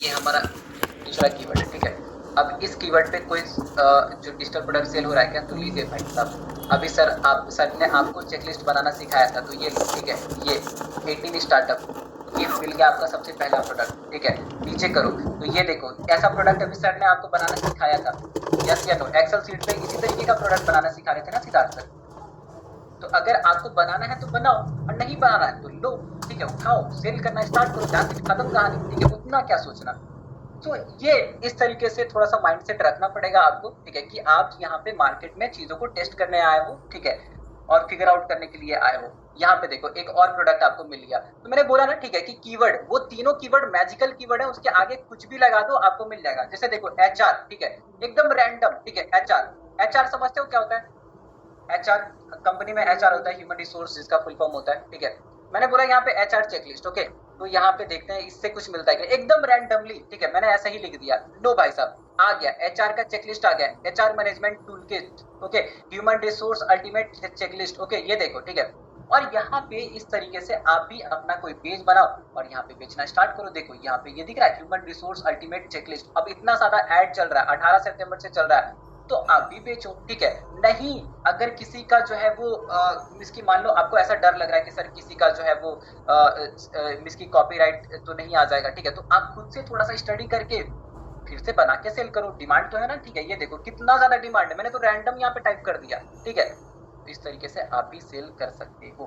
ये हमारा दूसरा कीवर्ड है, ठीक है। अब इस कीवर्ड पे कोई जो डिजिटल प्रोडक्ट सेल हो रहा है क्या, तो लीजिए भाई साहब, अभी सर ने आपको चेकलिस्ट बनाना सिखाया था, तो ये लो, ठीक है। ये 18 स्टार्टअप, ये मिल गया आपका सबसे पहला प्रोडक्ट, ठीक है। नीचे करो तो ये देखो, ऐसा प्रोडक्ट अभी सर ने आपको बनाना सिखाया था, यस या नो। एक्सेल सीट पे इसी तरीके का प्रोडक्ट बनाना सिखा रहे थे ना सिद्धार्थ सर। तो अगर आपको बनाना है तो बनाओ, और नहीं बनाना है तो लो, ठीक है। उठाओ, सेल करना स्टार्ट करो, जहां से खत्म कहानी, ठीक है। उतना क्या सोचना। तो ये इस तरीके से थोड़ा सा माइंडसेट रखना पड़ेगा आपको, ठीक है, कि आप यहाँ पे मार्केट में चीजों को टेस्ट करने आए हो, ठीक है, और फिगर आउट करने के लिए आए हो। यहाँ पे देखो एक और प्रोडक्ट आपको मिल गया, तो मैंने बोला ना, ठीक है, कि कीवर्ड, वो तीनों कीवर्ड मैजिकल कीवर्ड है, उसके आगे कुछ भी लगा दो आपको मिल जाएगा। जैसे देखो एचआर, ठीक है, एकदम रैंडम, ठीक है। एचआर, एचआर समझते हो क्या होता है? एचआर, कंपनी में एचआर होता है ह्यूमन रिसोर्स, जिसका फुल फॉर्म होता है, ठीक है। मैंने बोला यहाँ पे एचआर चेकलिस्ट, ओके। तो यहाँ पे देखते हैं इससे कुछ मिलता है क्या, एकदम रैंडमली, ठीक है, मैंने ऐसा ही लिख दिया। लो भाई साहब, आ गया एचआर का चेकलिस्ट, आ गया HR management tool kit, okay. Human resource ultimate checklist, okay, ये देखो, ठीक है। और यहाँ पे इस तरीके से आप भी अपना कोई पेज बनाओ और यहाँ पे बेचना स्टार्ट करो। देखो यहाँ पे ये दिख रहा है ह्यूमन रिसोर्स अल्टीमेट चेकलिस्ट, अब इतना ज्यादा ऐड चल रहा है, 18 सितंबर से चल रहा है, तो आप भी बेचो, ठीक है। नहीं, अगर किसी का जो है वो इसकी, मान लो आपको ऐसा डर लग रहा है कि सर किसी का जो है वो इसकी कॉपीराइट तो नहीं आ जाएगा, ठीक है, तो आप खुद से थोड़ा सा स्टडी करके फिर से बना के सेल करो। डिमांड तो है ना, ठीक है। ये देखो कितना ज्यादा डिमांड है, मैंने तो रैंडम यहाँ पे टाइप कर दिया, ठीक है। तो इस तरीके से आप भी सेल कर सकते हो।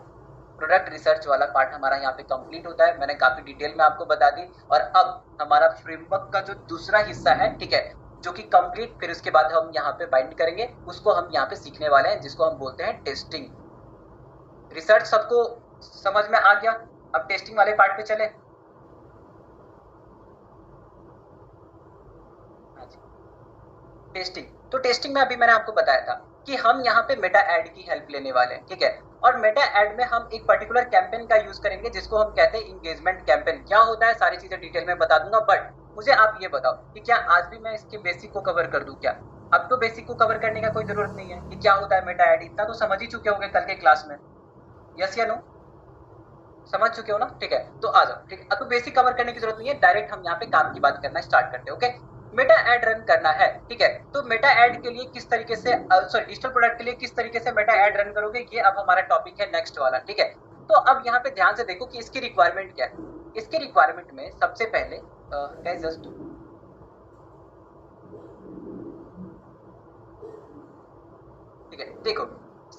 प्रोडक्ट रिसर्च वाला पार्ट हमारा यहाँ पे कंप्लीट होता है, मैंने काफी डिटेल में आपको बता दी। और अब हमारा फ्रेमवर्क का जो दूसरा हिस्सा है, ठीक है, जो कि कंप्लीट, फिर उसके बाद हम यहाँ पे बाइंड करेंगे, उसको हम यहाँ पे सीखने वाले हैं, जिसको हम बोलते हैं टेस्टिंग। रिसर्च सबको समझ में आ गया? अब टेस्टिंग वाले पार्ट पे चले। हाँ जी, टेस्टिंग। तो टेस्टिंग में अभी मैंने आपको बताया था कि हम यहाँ पे मेटा एड की हेल्प लेने वाले हैं, ठीक है। और मेटा एड में हम एक पर्टिकुलर कैंपेन का यूज करेंगे, जिसको हम कहते हैं इंगेजमेंट कैंपेन। क्या होता है सारी चीजें डिटेल में बता दूंगा, बट मुझे आप ये बताओ कि क्या आज भी मैं इसके बेसिक को कवर कर दूं क्या? अब तो बेसिक को कवर करने का कोई जरूरत नहीं है कि क्या होता है मेटा एड, इतना तो समझ ही चुके होंगे कल के क्लास में, यस या नो? समझ चुके हो ना, ठीक है। तो आ जाओ, ठीक है। अब तो बेसिक कवर करने की जरूरत नहीं है, डायरेक्ट हम यहाँ पे काम की बात करना स्टार्ट करते हैं, ओके। मेटा एड रन करना है, ठीक है। तो मेटा एड के लिए किस तरीके से, सॉरी, डिजिटल प्रोडक्ट के लिए किस तरीके से मेटा एड रन करोगे, ये अब हमारा टॉपिक है नेक्स्ट वाला, ठीक है। तो अब यहाँ पे ध्यान से देखो कि इसकी रिक्वायरमेंट क्या है। इसके रिक्वायरमेंट में सबसे पहले जस्ट, ठीक है, देखो,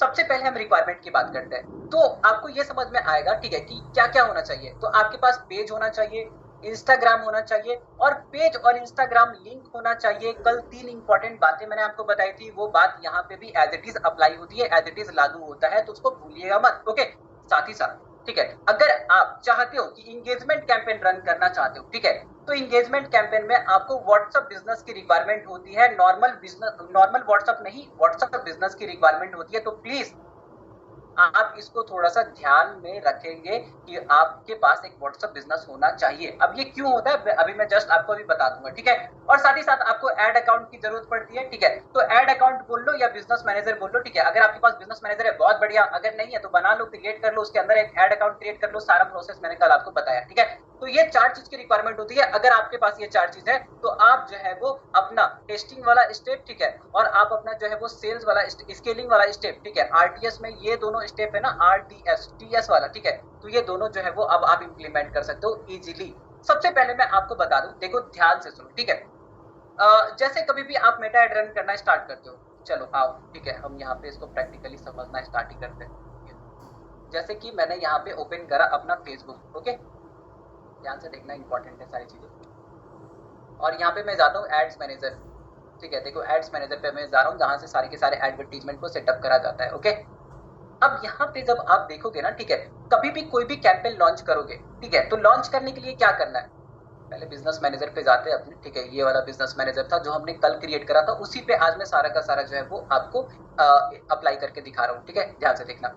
सबसे पहले हम रिक्वायरमेंट की बात करते हैं। तो आपको ये समझ में आएगा, ठीक है, कि क्या क्या होना चाहिए। तो आपके पास पेज होना चाहिए, इंस्टाग्राम होना चाहिए, और पेज और इंस्टाग्राम लिंक होना चाहिए। कल 3 इंपॉर्टेंट बातें मैंने आपको बताई थी, वो बात यहाँ पे भी एज इट इज अप्लाई होती है, एज इट इज लागू होता है, तो उसको भूलिएगा मत, ओके। साथ ही साथ, ठीक है, अगर आप चाहते हो कि इंगेजमेंट कैंपेन रन करना चाहते हो, ठीक है, तो इंगेजमेंट कैंपेन में आपको व्हाट्सएप बिजनेस की रिक्वायरमेंट होती है, नॉर्मल बिजनेस, नॉर्मल व्हाट्सएप नहीं, व्हाट्सएप बिजनेस की रिक्वायरमेंट होती है। तो प्लीज आप इसको थोड़ा सा ध्यान में रखेंगे कि आपके पास एक व्हाट्सएप बिजनेस होना चाहिए। अब ये क्यों होता है अभी मैं जस्ट आपको अभी बता दूंगा, ठीक है। और साथ ही साथ आपको एड अकाउंट की जरूरत पड़ती है, ठीक है। तो एड अकाउंट बोल लो या बिजनेस मैनेजर बोल लो, ठीक है। अगर आपके पास बिजनेस मैनेजर है बहुत बढ़िया, अगर नहीं है तो बना लो, क्रिएट कर लो, उसके अंदर एक एड अकाउंट क्रिएट कर लो, सारा प्रोसेस मैंने कल आपको बताया, ठीक है। तो ये 4 चीज की रिक्वायरमेंट होती है। अगर आपके पास ये 4 चीज है, तो आप जो है वो अपना टेस्टिंग वाला स्टेप, ठीक है, और आप अपना जो है वो सेल्स वाला स्केलिंग वाला स्टेप, ठीक है, आरटीएस में ये दोनों स्टेप है ना, आरटीएस टीएस वाला, ठीक है, तो ये दोनों जो है वो अब आप इंप्लीमेंट कर सकते हो इजीली। सबसे पहले मैं आपको बता दूं, देखो ध्यान से सुनो, ठीक है। जैसे कभी भी आप मेटा एड रन करना स्टार्ट करते हो, चलो आओ, ठीक है, हम यहाँ पे इसको प्रैक्टिकली समझना स्टार्ट ही करते हैं। जैसे कि मैंने यहाँ पे ओपन करा अपना फेसबुक, ओके, ध्यान से देखना, इंपॉर्टेंट है सारी चीजें। और यहाँ पे मैं जाता हूँ एड्स मैनेजर, ठीक है। देखो एड्स मैनेजर पे मैं जा रहा हूँ, जहां से सारे के सारे एडवर्टीजमेंट को सेटअप करा जाता है, ओके। अब यहाँ पे जब आप देखोगे ना, ठीक है, कभी भी कोई भी कैंपेन लॉन्च करोगे, ठीक है, तो लॉन्च करने के लिए क्या करना है, पहले बिजनेस मैनेजर पे जाते हैं अपने, ठीक है। ये वाला बिजनेस मैनेजर था जो हमने कल क्रिएट करा था, उसी पे आज मैं सारा का सारा जो है वो आपको अप्लाई करके दिखा रहा हूँ, ठीक है, ध्यान से देखना।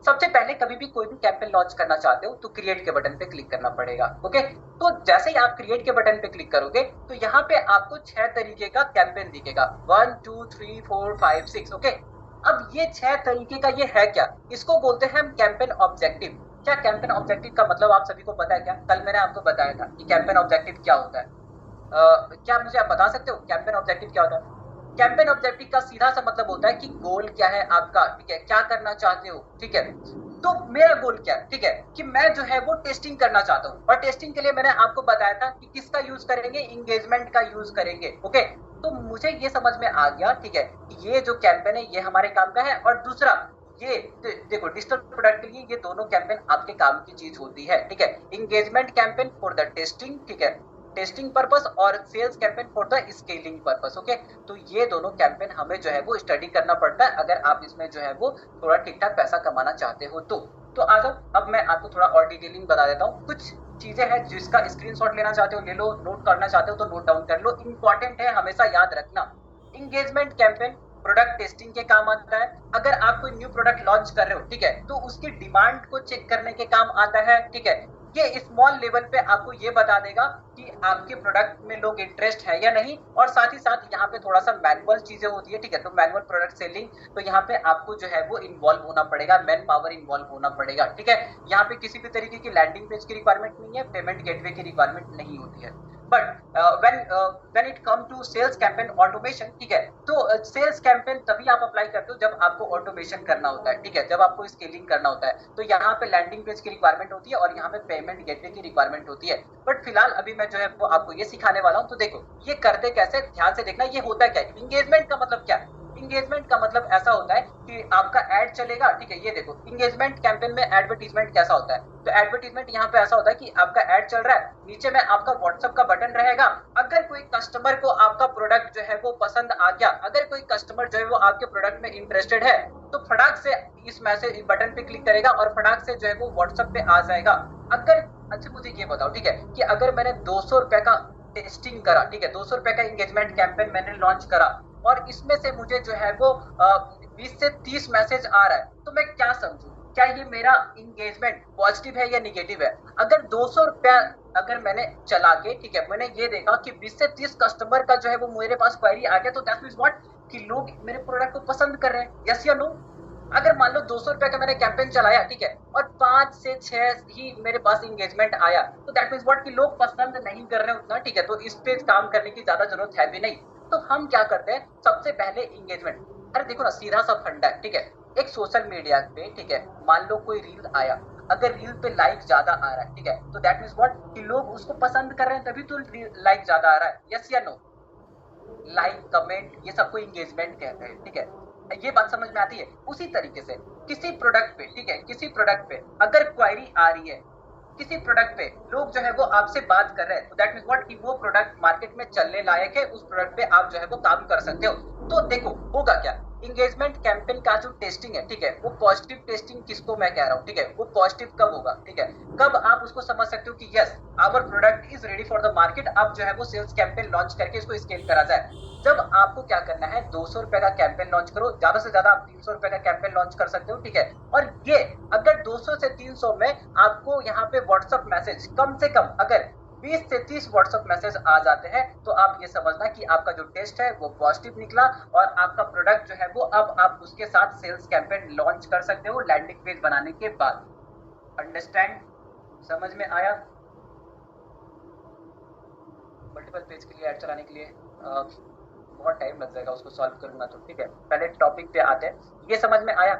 सबसे पहले कभी भी कोई भी कैंपेन लॉन्च करना चाहते हो तो क्रिएट के बटन पे क्लिक करना पड़ेगा, ओके। तो जैसे ही आप क्रिएट के बटन पे क्लिक करोगे, तो यहाँ पे आपको 6 तरीके का कैंपेन दिखेगा, 1 2 3 4 5 6, ओके। अब ये 6 तरीके का ये है क्या, इसको बोलते हैं हम कैंपेन ऑब्जेक्टिव। क्या कैंपेन ऑब्जेक्टिव का मतलब आप सभी को पता है क्या? कल मैंने आपको बताया था कि कैंपेन ऑब्जेक्टिव क्या होता है। क्या मुझे आप बता सकते हो कैंपेन ऑब्जेक्टिव क्या होता है? कैंपेन ऑब्जेक्टिव का सीधा सा मतलब होता है कि गोल क्या है आपका, ठीक है, क्या करना चाहते हो, ठीक है। तो मेरा गोल क्या है, ठीक है, कि मैं जो है वो टेस्टिंग करना चाहता हूँ, और टेस्टिंग के लिए मैंने आपको बताया था कि किसका यूज करेंगे, इंगेजमेंट का यूज करेंगे, ओके। तो मुझे ये समझ में आ गया, ठीक है, ये जो कैंपेन है ये हमारे काम का है। और दूसरा, ये देखो डिजिटल प्रोडक्ट के लिए ये दोनों कैंपेन आपके काम की चीज होती है, ठीक है। Engagement campaign for the testing, ठीक है, टेस्टिंग पर्पस, और sales campaign for the scaling purpose, okay. तो ये दोनों कैंपेन हमें जो है वो स्टडी करना पड़ता है अगर आप इसमें जो है वो थोड़ा ठीक ठाक पैसा कमाना चाहते हो तो आ जाओ, अब मैं आपको थोड़ा और डिटेलिंग बता देता हूँ। कुछ चीजें हैं जिसका स्क्रीनशॉट लेना चाहते हो ले लो, नोट करना चाहते हो तो नोट डाउन कर लो, इंपॉर्टेंट है, हमेशा याद रखना। इंगेजमेंट कैंपेन प्रोडक्ट टेस्टिंग के काम आता है। अगर आप कोई न्यू प्रोडक्ट लॉन्च कर रहे हो, ठीक है, तो उसकी डिमांड को चेक करने के काम आता है, ठीक है। ये स्मॉल लेवल पे आपको ये बता देगा कि आपके प्रोडक्ट में लोग इंटरेस्ट है या नहीं। और साथ ही साथ यहाँ पे थोड़ा सा मैनुअल चीजें होती है, ठीक है, तो मैनुअल प्रोडक्ट सेलिंग, तो यहाँ पे आपको जो है वो इन्वॉल्व होना पड़ेगा, मैन पावर इन्वॉल्व होना पड़ेगा, ठीक है। यहाँ पे किसी भी तरीके की लैंडिंग पेज की रिक्वायरमेंट नहीं है, पेमेंट गेटवे की रिक्वायरमेंट नहीं होती है। But when it come to sales campaign automation, ठीक है, तो सेल्स कैंपेन तभी आप अप्लाई करते हो जब आपको ऑटोमेशन करना होता है, ठीक है, जब आपको स्केलिंग करना होता है। तो यहाँ पे लैंडिंग पेज की रिक्वायरमेंट होती है और यहाँ पे पेमेंट गेटवे की रिक्वायरमेंट होती है। बट फिलहाल अभी मैं जो है वो आपको ये सिखाने वाला हूँ। तो देखो ये करते कैसे, ध्यान से देखना, ये होता क्या है। इंगेजमेंट का मतलब क्या है? इंगेजमेंट का मतलब ऐसा होता है कि आपका एड चलेगा, ठीक है। ये देखो इंगेजमेंट कैंपेन में एडवर्टीजमेंट कैसा होता है, तो एडवर्टीजमेंट यहाँ पे ऐसा होता है कि आपका एड चल रहा है, नीचे में आपका व्हाट्सएप का बटन रहेगा। अगर कोई कस्टमर को आपका प्रोडक्ट जो है वो पसंद आ गया, अगर कोई कस्टमर जो है वो आपके प्रोडक्ट में इंटरेस्टेड है, तो फटाक से इस मैसेज बटन पे क्लिक करेगा और फटाक से जो है वो व्हाट्सएप पे आ जाएगा। अगर, अच्छा मुझे ये बताओ, ठीक है, कि अगर मैंने 200 रुपए का टेस्टिंग करा, ठीक है, 200 रुपए का इंगेजमेंट कैंपेन मैंने लॉन्च करा, और इसमें से मुझे जो है वो 20 से 30 मैसेज आ रहा है, तो मैं क्या समझू, क्या ये मेरा इंगेजमेंट पॉजिटिव है या निगेटिव है? अगर 200 रुपया अगर मैंने चला के, ठीक है, मैंने ये देखा कि 20 से 30 कस्टमर का जो है वो मेरे पास क्वेरी आ गया, तो दैट मींस व्हाट, कि लोग मेरे प्रोडक्ट को पसंद कर रहे हैं, यस या नो? अगर मान लो 200 रुपए का मैंने कैंपेन चलाया, ठीक है, और 5 से 6 ही मेरे पास इंगेजमेंट आया, तो दैट मींस व्हाट, कि लोग पसंद नहीं कर रहे उतना, ठीक है, तो इस पे काम करने की ज्यादा जरूरत है भी नहीं। तो हम क्या करते हैं, सबसे पहले इंगेजमेंट, अरे देखो ना सीधा सा फंडा है, ठीक है। एक सोशल मीडिया पे, ठीक है, मान लो कोई रील आया, अगर रील पे लाइक ज्यादा आ रहा है, ठीक है, तो दैट मींस व्हाट, कि लोग उसको पसंद कर रहे हैं, तभी तो लाइक ज्यादा आ रहा है, यस या नो? लाइक कमेंट ये सबको इंगेजमेंट कहते हैं, ठीक है। ये बात समझ में आती है? उसी तरीके से किसी प्रोडक्ट पे, ठीक है, किसी प्रोडक्ट पे अगर क्वायरी आ रही है, किसी प्रोडक्ट पे लोग जो है वो आपसे बात कर रहे हैं, तो दैट मींस व्हाट, कि वो प्रोडक्ट मार्केट में चलने लायक है, उस प्रोडक्ट पे आप जो है वो काम कर सकते हो। तो देखो होगा क्या, इंगेजमेंट कैंपेन का जो टेस्टिंग है, ठीक है, वो पॉजिटिव टेस्टिंग किसको मैं कह रहा हूँ, ठीक है, वो पॉजिटिव कब होगा, ठीक है, कब आप उसको समझ सकते हो कि yes our product is ready for the market, अब जो है वो सेल्स कैंपेन लॉन्च करके इसको स्केल करा जाए। जब आपको क्या करना है, 200 रुपए का कैंपेन लॉन्च करो, ज्यादा से ज्यादा आप 300 रुपए का कैंपेन लॉन्च कर सकते हो, ठीक है। और ये अगर 200 से 300 में आपको यहाँ पे व्हाट्सएप मैसेज कम से कम अगर 20 से 30 व्हाट्सएप मैसेज आ जाते हैं, तो आप ये समझना कि आपका जो टेस्ट है वो पॉजिटिव निकला, और आपका प्रोडक्ट जो है वो अब आप उसके साथ सेल्स कैंपेन लॉन्च कर सकते हो लैंडिंग पेज बनाने के बाद। अंडरस्टैंड? समझ में आया? मल्टीपल पेज के लिए ऐड चलाने के लिए बहुत टाइम लग जाएगा, उसको सॉल्व करूंगा तो, ठीक है। पहले टॉपिक पे आते हैं, ये समझ में आया?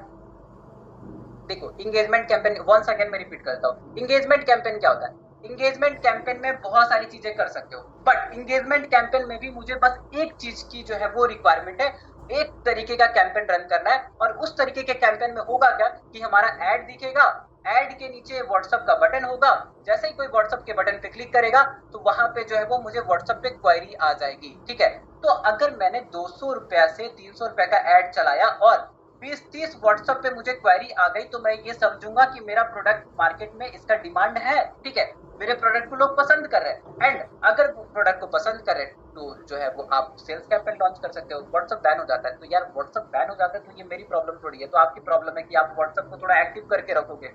देखो इंगेजमेंट कैंपेन वंस अगेन मैं रिपीट करता हूँ, इंगेजमेंट कैंपेन क्या होता है? इंगेजमेंट कैंपेन में बहुत सारी चीजें कर सकते हो, बट इंगेजमेंट कैंपेन में भी मुझे बस एक चीज की जो है वो रिक्वायरमेंट है, एक तरीके का कैंपेन रन करना है। और उस तरीके के कैंपेन में होगा क्या, कि हमारा एड दिखेगा, एड के नीचे व्हाट्सएप का बटन होगा, जैसे ही कोई व्हाट्सएप के बटन पे क्लिक करेगा, तो वहां पे जो है वो मुझे व्हाट्सएप पे क्वेरी आ जाएगी, ठीक है। तो अगर मैंने 200 रुपया से 300 रुपए का एड चलाया और 20-30 व्हाट्सएप पे मुझे क्वेरी आ गई, तो मैं ये समझूंगा कि मेरा प्रोडक्ट मार्केट में इसका डिमांड है, ठीक है, मेरे प्रोडक्ट को लोग पसंद कर रहे हैं। एंड अगर वो प्रोडक्ट को पसंद कर रहे हैं, तो जो है वो आप सेल्स कैंपेन लॉन्च कर सकते हो। व्हाट्सएप बैन हो जाता है, तो यार व्हाट्सएप बैन हो जाता है तो ये मेरी प्रॉब्लम थोड़ी है, तो आपकी प्रॉब्लम है कि आप व्हाट्सएप को थोड़ा एक्टिव करके रखोगे।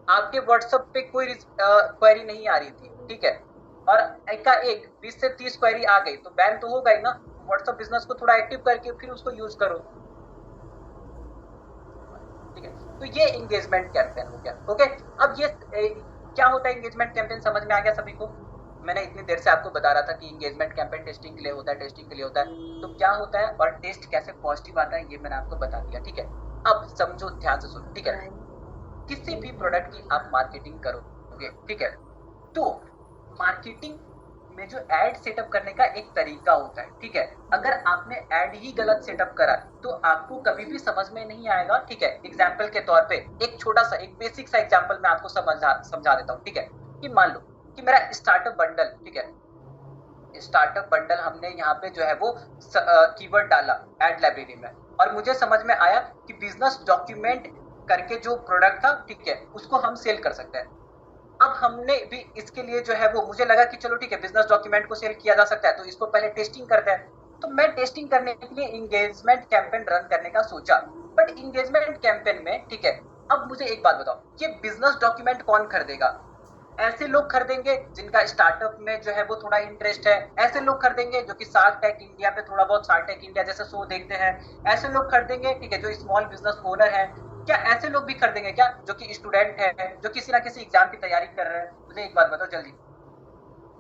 आपके व्हाट्सएप पे कोई क्वेरी नहीं आ रही थी, ठीक है, और एका एक 20 से 30 क्वेरी आ गई, तो बैन तो होगा ही ना। व्हाट्सएप बिजनेस को थोड़ा एक्टिव करके फिर उसको यूज करो, ठीक है। तो ये एंगेजमेंट कैंपेन हो गया, ओके। अब ये क्या होता है एंगेजमेंट कैंपेन, समझ में आ गया सभी को? मैंने इतनी देर से आपको बता रहा था कि इंगेजमेंट कैंपेन टेस्टिंग के लिए होता है, टेस्टिंग के लिए होता है, तो क्या होता है और टेस्ट कैसे पॉजिटिव आता है ये मैंने आपको बता दिया, ठीक है। अब समझो, ध्यान से सुनो, ठीक है। किसी भी प्रोडक्ट की आप मार्केटिंग करोगे, ठीक है, तो मार्केटिंग में जो एड सेटअप करने का एक तरीका होता है, ठीक है। अगर आपने एड ही गलत सेटअप करा तो आपको कभी भी समझ में नहीं आएगा, ठीक है। एग्जाम्पल के तौर पे एक छोटा सा, एक बेसिक सा एग्जाम्पल मैं आपको समझा देता हूँ, ठीक है। कि मान लो कि मेरा स्टार्टअप बंडल, ठीक है, स्टार्टअप बंडल हमने यहाँ पे जो है वो कीवर्ड डाला एड लाइब्रेरी में, और मुझे समझ में आया कि बिजनेस डॉक्यूमेंट करके जो प्रोडक्ट था, ठीक है, उसको हम सेल कर सकते हैं। अब हमने भी इसके लिए जो है वो, मुझे लगा कि चलो ठीक है, बिजनेस डॉक्यूमेंट को सेल किया जा सकता है, तो इसको पहले टेस्टिंग करते हैं। तो मैं टेस्टिंग करने के लिए इंगेजमेंट कैंपेन रन करने का सोचा, बट इंगेजमेंट कैंपेन में, ठीक है, अब मुझे एक बात बताओ, ये बिजनेस डॉक्यूमेंट कौन खरीदेगा? ऐसे लोग खरीदेंगे जिनका स्टार्टअप में जो है वो थोड़ा इंटरेस्ट है, ऐसे लोग खरीदेंगे जो कि शार्क टैंक इंडिया पे थोड़ा बहुत, शार्क टैंक इंडिया जैसे शो देखते हैं, ऐसे लोग खरीदेंगे, ठीक है, जो स्मॉल बिजनेस ओनर है। क्या ऐसे लोग भी खरीदेंगे क्या जो कि स्टूडेंट है, जो किसी ना किसी एग्जाम की तैयारी कर रहे हैं? मुझे एक बात बताओ जल्दी,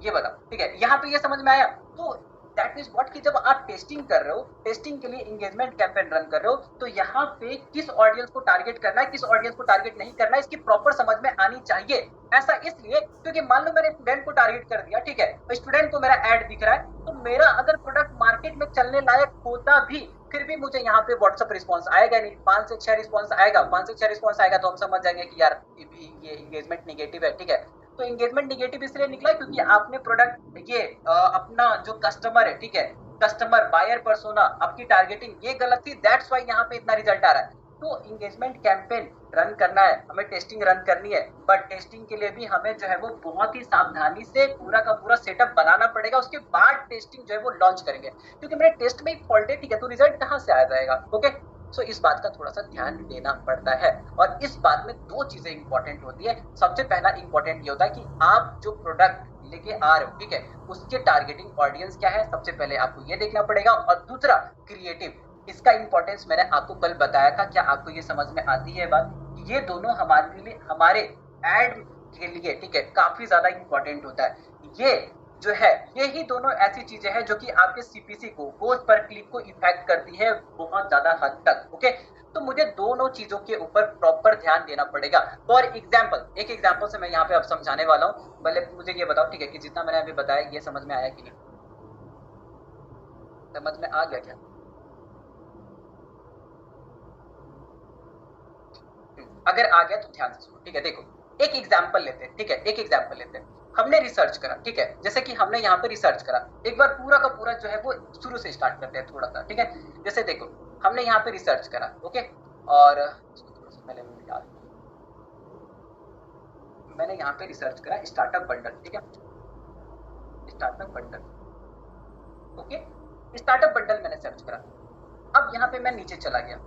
ये बताओ, ठीक है, यहाँ पे ये समझ में आया। तो दैट मीन्स व्हाट, कि जब आप टेस्टिंग कर रहे हो, टेस्टिंग के लिए इंगेजमेंट कैंपेन रन कर रहे हो, तो यहाँ पे किस ऑडियंस को टारगेट करना है, किस ऑडियंस को टारगेट नहीं करना है, इसकी प्रॉपर समझ में आनी चाहिए। ऐसा इसलिए क्योंकि मान लो मैंने स्टूडेंट को टारगेट कर दिया, ठीक है, स्टूडेंट को मेरा एड दिख रहा है, तो मेरा अगर प्रोडक्ट मार्केट में चलने लायक होता भी, फिर भी मुझे यहाँ पे व्हाट्सअप रिस्पॉन्स आएगा नहीं, 5 से 6 रिस्पॉन्स आएगा, 5 से 6 रिस्पॉन्स आएगा, तो हम समझ जाएंगे कि यार ये इंगेजमेंट निगेटिव है, ठीक है। तो एंगेजमेंट निगेटिव इसलिए निकला क्योंकि आपने प्रोडक्ट ये अपना जो कस्टमर है, ठीक है, कस्टमर बायर पर्सोना, आपकी टारगेटिंग ये गलत थी, दैट्स व्हाई यहाँ पे इतना रिजल्ट आ रहा है। तो इंगेजमेंट कैंपेन रन करना है, हमें टेस्टिंग रन करनी है, बट टेस्टिंग के लिए भी हमें जो है वो बहुत ही सावधानी से पूरा का पूरा सेटअप बनाना पड़ेगा, उसके बाद टेस्टिंग जो है वो लॉन्च करेंगे, क्योंकि मेरे टेस्ट में एक फॉल्ट है, ठीक है, तो रिजल्ट कहाँ से आ जाएगा? ओके, सो इस बात का थोड़ा सा ध्यान देना पड़ता है, और इस बात में दो चीजें इंपॉर्टेंट होती है। सबसे पहला इंपॉर्टेंट ये होता है कि आप जो प्रोडक्ट लेके आ रहे हो, ठीक है, उसके टारगेटिंग ऑडियंस क्या है, सबसे पहले आपको ये देखना पड़ेगा। और दूसरा, क्रिएटिव, इसका इंपॉर्टेंस मैंने आपको कल बताया था, क्या आपको ये समझ में आती है बात? ये दोनों हमारे लिए, हमारे एड के लिए, ठीक है, काफी ज्यादा इंपॉर्टेंट होता है। ये जो है, यही दोनों ऐसी चीजें हैं जो कि आपके सीपीसी को, कोस्ट पर क्लिक को इफेक्ट करती है बहुत ज्यादा हद तक। ओके, तो मुझे दोनों चीजों के ऊपर प्रॉपर ध्यान देना पड़ेगा। फॉर एग्जाम्पल, एक एग्जाम्पल से मैं यहाँ पे अब समझाने वाला हूँ, पहले मुझे ये बताओ, ठीक है, कि जितना मैंने अभी बताया ये समझ में आया कि नहीं, समझ में आ गया क्या? अगर आ गया तो ध्यान से सुनो, ठीक है। देखो, एक एग्जाम्पल लेते हैं, ठीक है, एक एग्जाम्पल लेते हैं। हमने रिसर्च करा, ठीक है, जैसे कि हमने यहाँ पे रिसर्च करा, एक बार पूरा का पूरा जो है वो शुरू से स्टार्ट करते हैं थोड़ा सा, ठीक है। जैसे देखो, हमने यहाँ पे रिसर्च करा, ओके, और थोड़ा सा पहले मैं मिटा दूं। मैंने यहाँ पे रिसर्च करा स्टार्टअप बंडल, ठीक है, startup bundle, okay, startup bundle मैंने सर्च करा। अब यहाँ पे मैं नीचे चला गया,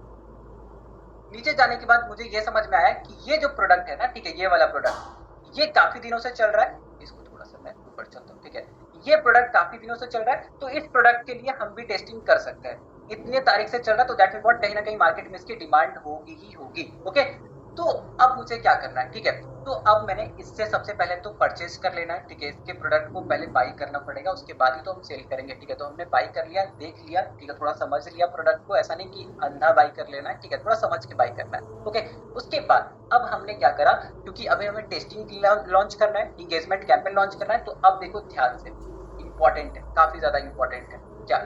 नीचे जाने के बाद मुझे ये समझ में आया कि ये जो प्रोडक्ट है ना, ठीक है, ये वाला प्रोडक्ट, ये काफी दिनों से चल रहा है। इसको थोड़ा सा मैं ऊपर चलता हूँ, ठीक है, ये प्रोडक्ट काफी दिनों से चल रहा है, तो इस प्रोडक्ट के लिए हम भी टेस्टिंग कर सकते हैं। इतने तारीख से चल रहा है, तो दैट मीन व्हाट, कहीं ना कहीं मार्केट में इसकी डिमांड होगी ही होगी। ओके, तो अब मुझे क्या करना है, ठीक है, तो अब मैंने इससे सबसे पहले तो परचेज कर लेना है, ठीक है, इसके प्रोडक्ट को पहले बाई करना पड़ेगा, उसके बाद ही तो हम सेल करेंगे, ठीक है। तो हमने बाई कर लिया, देख लिया, ठीक है, थोड़ा समझ लिया प्रोडक्ट को, ऐसा नहीं कि अंधा बाई कर लेना है, ठीक है, थोड़ा समझ के बाई करना है। ओके, उसके बाद अब हमने क्या करा, क्योंकि अभी हमें टेस्टिंग लॉन्च करना है, इंगेजमेंट कैंपेन लॉन्च करना है, तो अब देखो ध्यान से, इंपॉर्टेंट है, काफी ज्यादा इंपॉर्टेंट है। क्या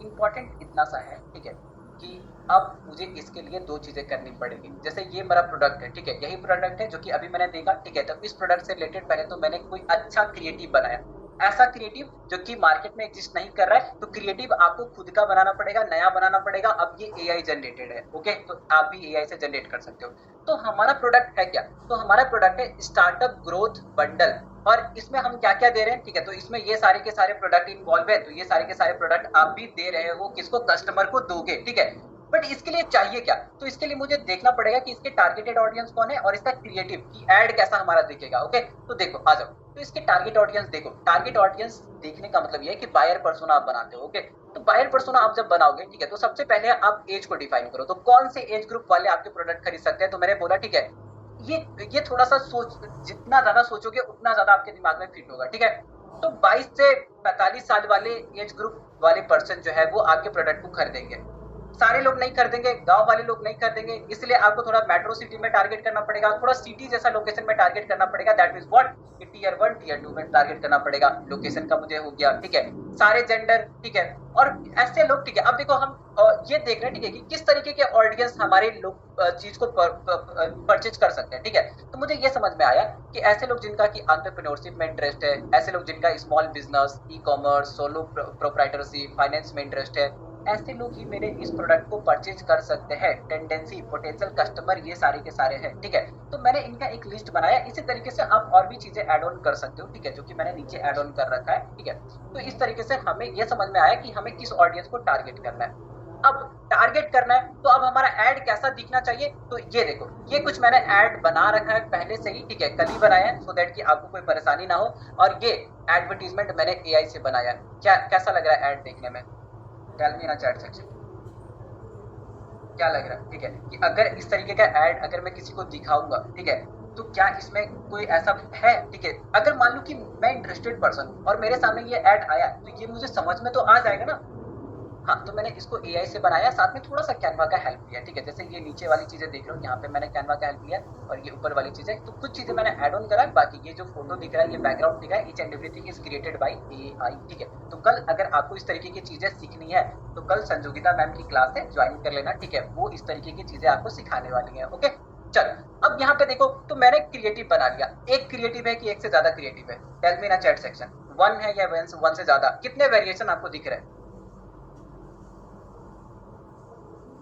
इंपॉर्टेंट? इतना सा है, ठीक है, कि अब मुझे इसके लिए दो चीजें करनी पड़ेगी। जैसे ये मेरा प्रोडक्ट है, ठीक है, यही प्रोडक्ट है जो कि अभी मैंने देखा, ठीक है, तो इस प्रोडक्ट से रिलेटेड पहले तो मैंने कोई अच्छा क्रिएटिव बनाया, ऐसा क्रिएटिव जो कि मार्केट में एग्जिस्ट नहीं कर रहा है, तो क्रिएटिव आपको खुद का बनाना पड़ेगा, नया बनाना पड़ेगा। अब ये एआई जनरेटेड है, ओके, तो आप भी एआई से जनरेट कर सकते हो। तो हमारा प्रोडक्ट है क्या? तो हमारा प्रोडक्ट है स्टार्टअप ग्रोथ बंडल, और इसमें हम क्या क्या दे रहे हैं, ठीक है, तो इसमें ये सारे के सारे प्रोडक्ट इन्वॉल्व है, तो ये सारे के सारे प्रोडक्ट आप भी दे रहे हो, किसको? कस्टमर को दोगे, ठीक है। बट इसके लिए चाहिए क्या? तो इसके लिए मुझे देखना पड़ेगा कि इसके टारगेटेड ऑडियंस कौन है और इसका क्रिएटिव की एड कैसा हमारा दिखेगा। ओके, तो देखो, आ जाओ, तो इसके टारगेट ऑडियंस देखो। टारगेट ऑडियंस देखने का मतलब ये है कि बायर पर्सोना आप बनाते हो। ओके, तो बायर पर्सोना आप जब बनाओगे, ठीक है, तो सबसे पहले आप एज को डिफाइन करो, तो कौन से एज ग्रुप वाले आपके प्रोडक्ट खरीद सकते हैं? तो मैंने बोला, ठीक है, ये थोड़ा सा सोच, जितना ज्यादा सोचोगे उतना ज्यादा आपके दिमाग में फिट होगा, ठीक है। तो 22 से 45 साल वाले एज ग्रुप वाले पर्सन जो है वो आपके प्रोडक्ट को खरीदेंगे। सारे लोग नहीं खरीदेंगे, गांव वाले लोग नहीं खरीदेंगे, इसलिए आपको थोड़ा मेट्रो सिटी में टारगेट करना पड़ेगा, थोड़ा सिटी जैसा लोकेशन में टारगेट करना पड़ेगा। दैट मींस व्हाट, कि टियर 1 टियर 2 में टारगेट करना पड़ेगा। लोकेशन का मुझे हो गया, ठीक है, सारे जेंडर, ठीक है, और ऐसे लोग, ठीक है। अब देखो हम ये देख रहे हैं, ठीक है, कि किस तरीके के ऑडियंस हमारे लोग चीज को परचेज कर सकते हैं, ठीक है। तो मुझे ये समझ में आया कि ऐसे लोग जिनका कि एंटरप्रेन्योरशिप में इंटरेस्ट है, ऐसे लोग जिनका small business, e commerce, solo proprietorship, finance में इंटरेस्ट है, ऐसे लोग ही मेरे इस प्रोडक्ट को परचेज कर सकते हैं। टेंडेंसी, पोटेंशियल कस्टमर, ये सारे के सारे हैं, ठीक है। तो मैंने इनका एक लिस्ट बनाया। इसी तरीके से आप और भी चीजें ऐड ऑन कर सकते हो, ठीक है, जो कि मैंने नीचे ऐड ऑन कर रखा है, ठीक है। तो इस तरीके से हमें ये समझ में आया कि हमें किस ऑडियंस को टारगेट करना है। अब टारगेट करना है तो अब हमारा ऐड कैसा दिखना चाहिए, तो ये देखो, ये कुछ मैंने ऐड बना रखा है पहले से ही, ठीक है, कल ही बनाया है, सो दैट कि आपको कोई परेशानी ना हो। और ये एडवर्टीजमेंट मैंने एआई से बनाया है। क्या कैसा लग रहा है ऐड देखने में? Tell me in chat section, क्या लग रहा है? ठीक है, कि अगर इस तरीके का ऐड अगर मैं किसी को दिखाऊंगा, ठीक है, तो क्या इसमें कोई ऐसा है, ठीक है, अगर मान लो कि मैं इंटरेस्टेड पर्सन हूं और मेरे सामने ये ऐड आया, तो ये मुझे समझ में तो आ जाएगा ना। हाँ, तो मैंने इसको एआई से बनाया, साथ में थोड़ा सा कैनवा का हेल्प लिया, ठीक है। जैसे ये नीचे वाली चीजें देख रहे हो, यहाँ पे मैंने कैनवा का हेल्प लिया, और ये ऊपर वाली चीजें, तो कुछ चीजें मैंने ऐड ऑन करा है। बाकी ये जो फोटो दिख रहा है, ये बैकग्राउंड दिख रहा है, each and everything is created by AI, ठीक है। तो कल अगर आपको इस तरीके की चीजें सीखनी है, तो कल संजोगिता मैम की क्लास है, ज्वाइन कर लेना, ठीक है। वो इस तरीके की चीजें आपको सिखाने वाली है, ओके। चलो, अब यहाँ पे देखो, तो मैंने क्रिएटिव बना लिया। एक क्रिएटिव है कि एक से ज्यादा क्रिएटिव है? Tell me in chat section, one है या वन से ज्यादा? कितने वेरिएशन आपको दिख रहे हैं?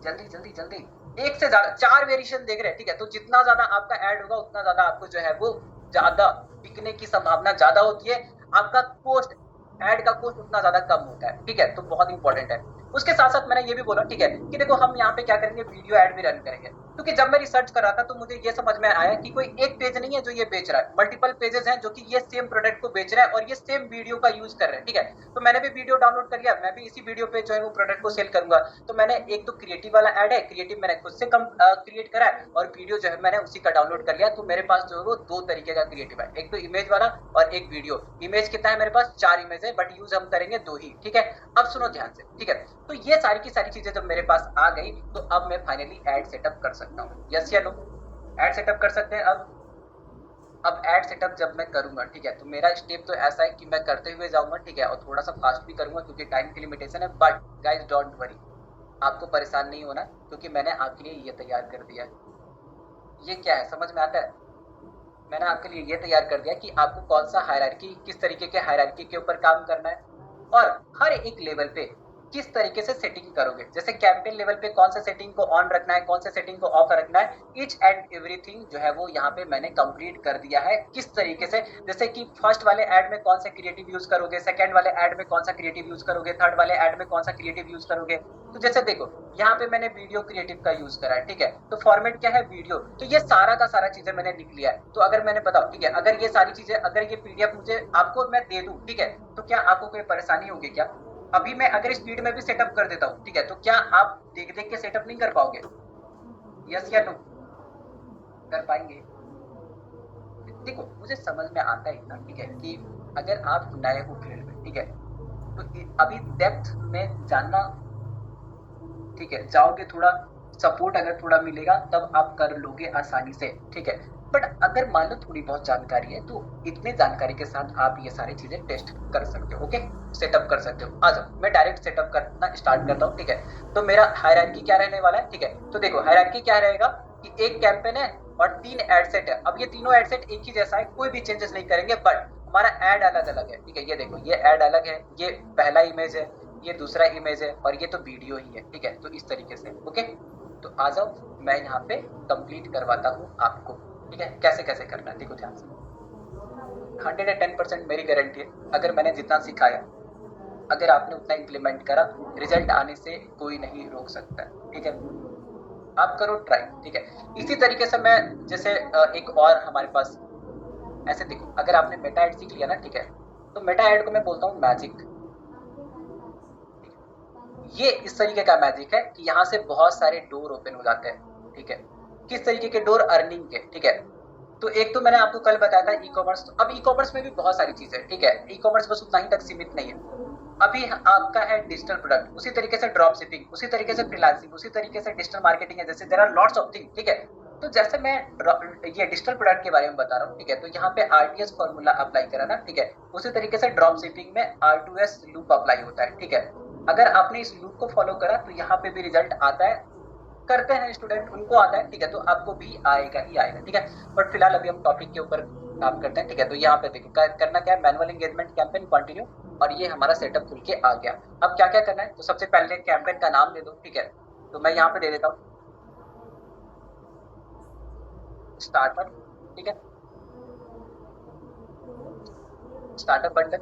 जल्दी जल्दी जल्दी। एक से ज्यादा, चार वेरिएशन देख रहे हैं, ठीक है। तो जितना ज्यादा आपका ऐड होगा, उतना ज्यादा आपको जो है वो ज्यादा बिकने की संभावना ज्यादा होती है। आपका कॉस्ट, ऐड का कॉस्ट उतना ज्यादा कम होता है, ठीक है। तो बहुत इंपॉर्टेंट है। उसके साथ साथ मैंने ये भी बोला, ठीक है, कि देखो हम यहाँ पे क्या करेंगे, वीडियो ऐड भी रन करेंगे। क्योंकि जब मैं रिसर्च कर रहा था, तो मुझे ये समझ में आया कि कोई एक पेज नहीं है जो ये बेच रहा है, मल्टीपल पेजेस हैं जो कि ये सेम प्रोडक्ट को बेच रहा है और ये सेम वीडियो का यूज कर रहे हैं, ठीक है। तो मैंने भी वीडियो डाउनलोड कर लिया, मैं भी इसी वीडियो पे जो है वो प्रोडक्ट को सेल करूंगा। तो मैंने एक तो क्रिएटिव वाला ऐड है, क्रिएटिव मैंने खुद से कम क्रिएट करा है, और वीडियो जो है मैंने उसी का डाउनलोड कर लिया। तो मेरे पास जो है वो दो तरीके का क्रिएटिव है, एक तो इमेज वाला और एक वीडियो। इमेज कितना है मेरे पास? 4 इमेज है, बट यूज हम करेंगे 2 ही, ठीक है। अब सुनो ध्यान से, ठीक है। तो ये सारी की सारी चीजें जब मेरे पास आ गई, तो अब मैं फाइनली ऐड सेटअप कर सकता हूँ। यस या नो? ऐड सेटअप कर सकते हैं अब ऐड सेटअप जब मैं करूंगा, ठीक है, तो मेरा स्टेप तो ऐसा है कि मैं करते हुए जाऊंगा, ठीक है, और थोड़ा सा फास्ट भी करूंगा क्योंकि टाइम की लिमिटेशन है। बट गाइज डोंट वरी, आपको परेशान नहीं होना, क्योंकि मैंने आपके लिए ये तैयार कर दिया है। ये क्या है, समझ में आता है? मैंने आपके लिए ये तैयार कर दिया कि आपको कौन सा हायरार्की, किस तरीके के हायरार्की के ऊपर काम करना है, और हर एक लेवल पे किस तरीके से सेटिंग करोगे। जैसे कैंपेन लेवल पे कौन सा सेटिंग को ऑन रखना है, कौन सा सेटिंग को ऑफ रखना है, ईच एंड एवरीथिंग जो है वो यहाँ पे मैंने कंप्लीट कर दिया है। किस तरीके से, जैसे कि फर्स्ट वाले ऐड में कौन सा क्रिएटिव यूज करोगे, सेकंड वाले ऐड में कौन सा क्रिएटिव यूज करोगे, थर्ड वाले ऐड में कौन सा क्रिएटिव यूज करोगे। तो जैसे देखो, यहाँ पे मैंने वीडियो क्रिएटिव का यूज करा है, ठीक है। तो फॉर्मेट क्या है? वीडियो। तो ये सारा का सारा चीजें मैंने लिख लिया है। तो अगर मैंने बताओ, ठीक है, अगर ये सारी चीजें, अगर ये पीडीएफ मुझे आपको मैं दे दूं, ठीक है, तो क्या आपको कोई परेशानी होगी क्या? अभी मैं अगर स्पीड में भी सेटअप कर देता हूँ, ठीक है, तो क्या आप देख देख के सेटअप नहीं कर पाओगे? यस या नो? कर पाएंगे? देखो, मुझे समझ में आता है इतना, ठीक है, कि अगर आप नए हो फील्ड में, ठीक है, तो अभी डेप्थ में जानना, ठीक है, जाओगे थोड़ा, सपोर्ट अगर थोड़ा मिलेगा तब आप कर लोगे आसानी से, ठीक है। बट अगर मान लो थोड़ी बहुत जानकारी है, तो इतने जानकारी के साथ आप ये सारी चीजें टेस्ट कर सकते हो, ओके, सेटअप कर सकते हो। आ जाओ, मैं डायरेक्ट सेटअप करना स्टार्ट करता हूँ, ठीक है। तो मेरा हायरार्की क्या रहने वाला है, ठीक है। तो देखो, हायरार्की क्या रहेगा कि एक कैंपेन है और 3 एड सेट है। अब ये तीनों एड सेट एक ही जैसा है, कोई भी चेंजेस नहीं करेंगे, बट हमारा एड अलग अलग है, ठीक है। ये देखो, ये एड अलग है, ये पहला इमेज है, ये दूसरा इमेज है, और ये तो वीडियो ही है, ठीक है। तो इस तरीके से, ओके। तो आ जाओ, मैं यहाँ पे कंप्लीट करवाता हूँ आपको, ठीक है, कैसे कैसे करना है। देखो ध्यान से, 110% मेरी गारंटी है, अगर मैंने जितना सिखाया, अगर आपने उतना इम्प्लीमेंट करा, रिजल्ट आने से कोई नहीं रोक सकता, ठीक है। आप करो ट्राई, ठीक है। इसी तरीके से मैं, जैसे एक और हमारे पास, ऐसे देखो, अगर आपने मेटा एड सीख लिया ना, ठीक है, तो मेटा एड को मैं बोलता हूँ मैजिक। ये इस तरीके का मैजिक है कि यहाँ से बहुत सारे डोर ओपन हो जाते हैं, ठीक है। किस तरीके के डोर? अर्निंग के, ठीक है। तो एक तो मैंने आपको कल बताया था ई कॉमर्स। अब ई कॉमर्स में भी बहुत सारी चीजें, ठीक है, ई कॉमर्स बस उतना ही तक सीमित नहीं है। अभी आपका है डिजिटल प्रोडक्ट, उसी तरीके से ड्रॉप शिपिंग, उसी तरीके से फ्रीलांसिंग, उसी तरीके से डिजिटल मार्केटिंग है, जैसे there are lots of thing, ठीक है। तो जैसे मैं ये डिजिटल प्रोडक्ट के बारे में बता रहा हूँ, ठीक है, तो यहाँ पे आरटीएस फॉर्मूला अप्लाई करा ना, ठीक है, उसी तरीके से ड्रॉप शिपिंग में R2S लूप अप्लाई होता है, ठीक है। अगर आपने इस लूप को फॉलो करा तो यहाँ पे भी रिजल्ट आता है, करते हैं स्टूडेंट, उनको आता है, ठीक है, तो आपको भी आएगा ही आएगा, ठीक है। बट फिलहाल अभी हम टॉपिक के ऊपर काम करते हैं, ठीक है। तो यहाँ पे देखो करना क्या है, मैनुअल एंगेजमेंट कैंपेन कंटिन्यू, और ये हमारा सेटअप खुल के आ गया। अब क्या क्या करना है, तो सबसे पहले कैंपेन का नाम दे दो, ठीक है। तो मैं यहाँ पे दे देता हूँ स्टार्टअप, ठीक है, स्टार्टअप बंडल,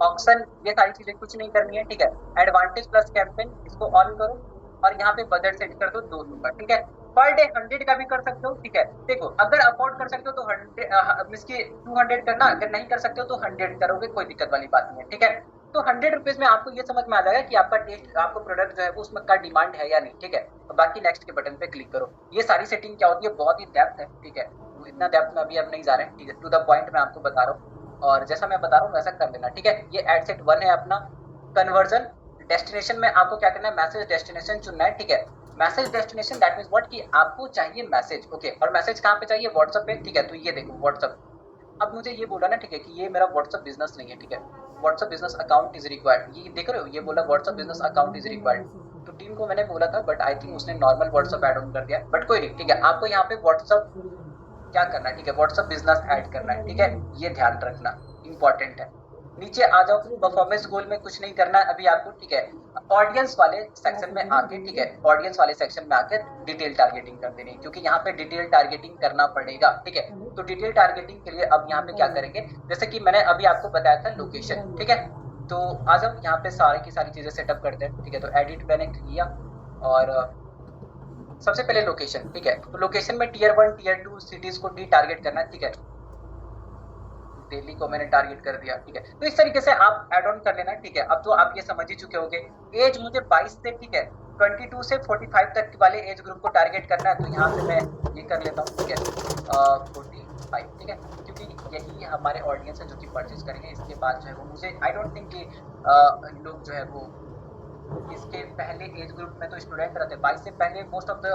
ऑप्शन, ये सारी चीजें कुछ नहीं करनी है, ठीक है। एडवांटेज प्लस कैंपेन, इसको ऑन करो, और यहाँ पे बजट सेट कर दो 200 का, ठीक है। पर डे 100 का भी कर सकते हो, ठीक है। देखो अगर अफोर्ड कर सकते हो तो 100 इसकी 200 करना, अगर नहीं कर सकते हो तो 100 करोगे, कोई दिक्कत वाली बात नहीं है, ठीक है। तो 100 रुपीज में आपको ये समझ में आ जाएगा कि आपका टेस्ट, आपको प्रोडक्ट जो है वो उसमें का डिमांड है या नहीं, ठीक है। तो बाकी नेक्स्ट के बटन पे क्लिक करो। ये सारी सेटिंग क्या होती है, बहुत ही डेप्थ है, ठीक है, तो इतना डेप्थ में अभी अब नहीं जा रहे हैं, ठीक है, टू द पॉइंट मैं आपको बता रहा हूँ, और जैसा मैं बता रहा हूँ वैसा कर लेना, ठीक है। ये एड सेट 1 है अपना। कन्वर्जन डेस्टिनेशन में आपको क्या करना है, मैसेज डेस्टिनेशन चुनना है, ठीक है। Message destination that means what, कि आपको चाहिए मैसेज, ओके, और मैसेज कहाँ पे चाहिए, व्हाट्सएप पे, ठीक है। तो ये देखो व्हाट्सएप, अब मुझे ये बोला ना, ठीक है, कि ये मेरा व्हाट्सएप बिजनेस नहीं है, ठीक है, WhatsApp business account is required, ये देख रहे हो, ये बोला WhatsApp business account is required. तो टीम को मैंने बोला था, बट आई थिंक उसने नॉर्मल व्हाट्सएप ऐड ऑन कर दिया, बट कोई नहीं, ठीक है। आपको यहाँ पे व्हाट्सएप क्या करना है, ठीक है, व्हाट्सएप बिजनेस ऐड करना है, ठीक है, ये ध्यान रखना, इंपॉर्टेंट है। नीचे आ जाओ, परफॉर्मेंस गोल में कुछ नहीं करना है अभी आपको, ठीक है। ऑडियंस वाले सेक्शन में आके, ठीक है, ऑडियंस वाले सेक्शन में आके डिटेल टारगेटिंग कर देनी है, क्योंकि यहाँ पे डिटेल टारगेटिंग करना पड़ेगा, ठीक है। तो डिटेल टारगेटिंग के लिए अब यहाँ पे क्या करेंगे, जैसे कि मैंने अभी आपको बताया था लोकेशन, ठीक है। तो आ जाओ यहाँ पे सारी की सारी चीजें सेटअप करते हैं, ठीक है। तो एडिट मैंने किया, और सबसे पहले लोकेशन, ठीक है। तो लोकेशन में टीयर 1 टीयर 2 सिटीज को डी टारगेट करना है, ठीक है। दिल्ली को मैंने टारगेट कर दिया, ठीक है। तो इस तरीके से आप एड ऑन कर लेना, ठीक है। अब तो आप ये समझ ही चुके होंगे, एज मुझे 22 से, ठीक है, 22 से 45 तक वाले एज ग्रुप को टारगेट करना है, तो यहाँ से मैं ये कर लेता हूँ, ठीक है, 45, ठीक है, क्योंकि यही हमारे ऑडियंस है जो कि परचेज करेंगे। इसके बाद जो है वो मुझे आई डोंट थिंक कि लोग जो है वो इसके पहले एज ग्रुप में तो स्टूडेंट रहते हैं, 22 से पहले मोस्ट ऑफ द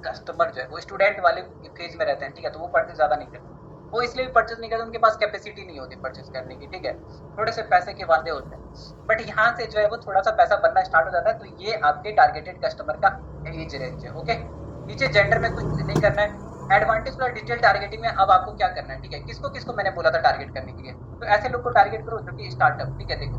कस्टमर जो है वो स्टूडेंट वाले फेज में रहते हैं, ठीक है। तो वो परचेज ज्यादा नहीं करते, वो इसलिए भी परचेज नहीं करते, उनके पास कैपेसिटी नहीं होती परचेज करने की, ठीक है, थोड़े से पैसे के वादे होते हैं। बट यहाँ से जो है वो थोड़ा सा पैसा बनना स्टार्ट हो जाता है, तो ये आपके टारगेटेड कस्टमर का एज रेंज है, ओके। नीचे जेंडर में कुछ नहीं करना है। एडवांटेज प्लस डिजिटल टारगेटिंग में अब आपको क्या करना है, ठीक है, किसको किसको मैंने बोला था टारगेट करने के लिए, तो ऐसे लोग को टारगेट करो जो कि स्टार्टअप, ठीक है, देखो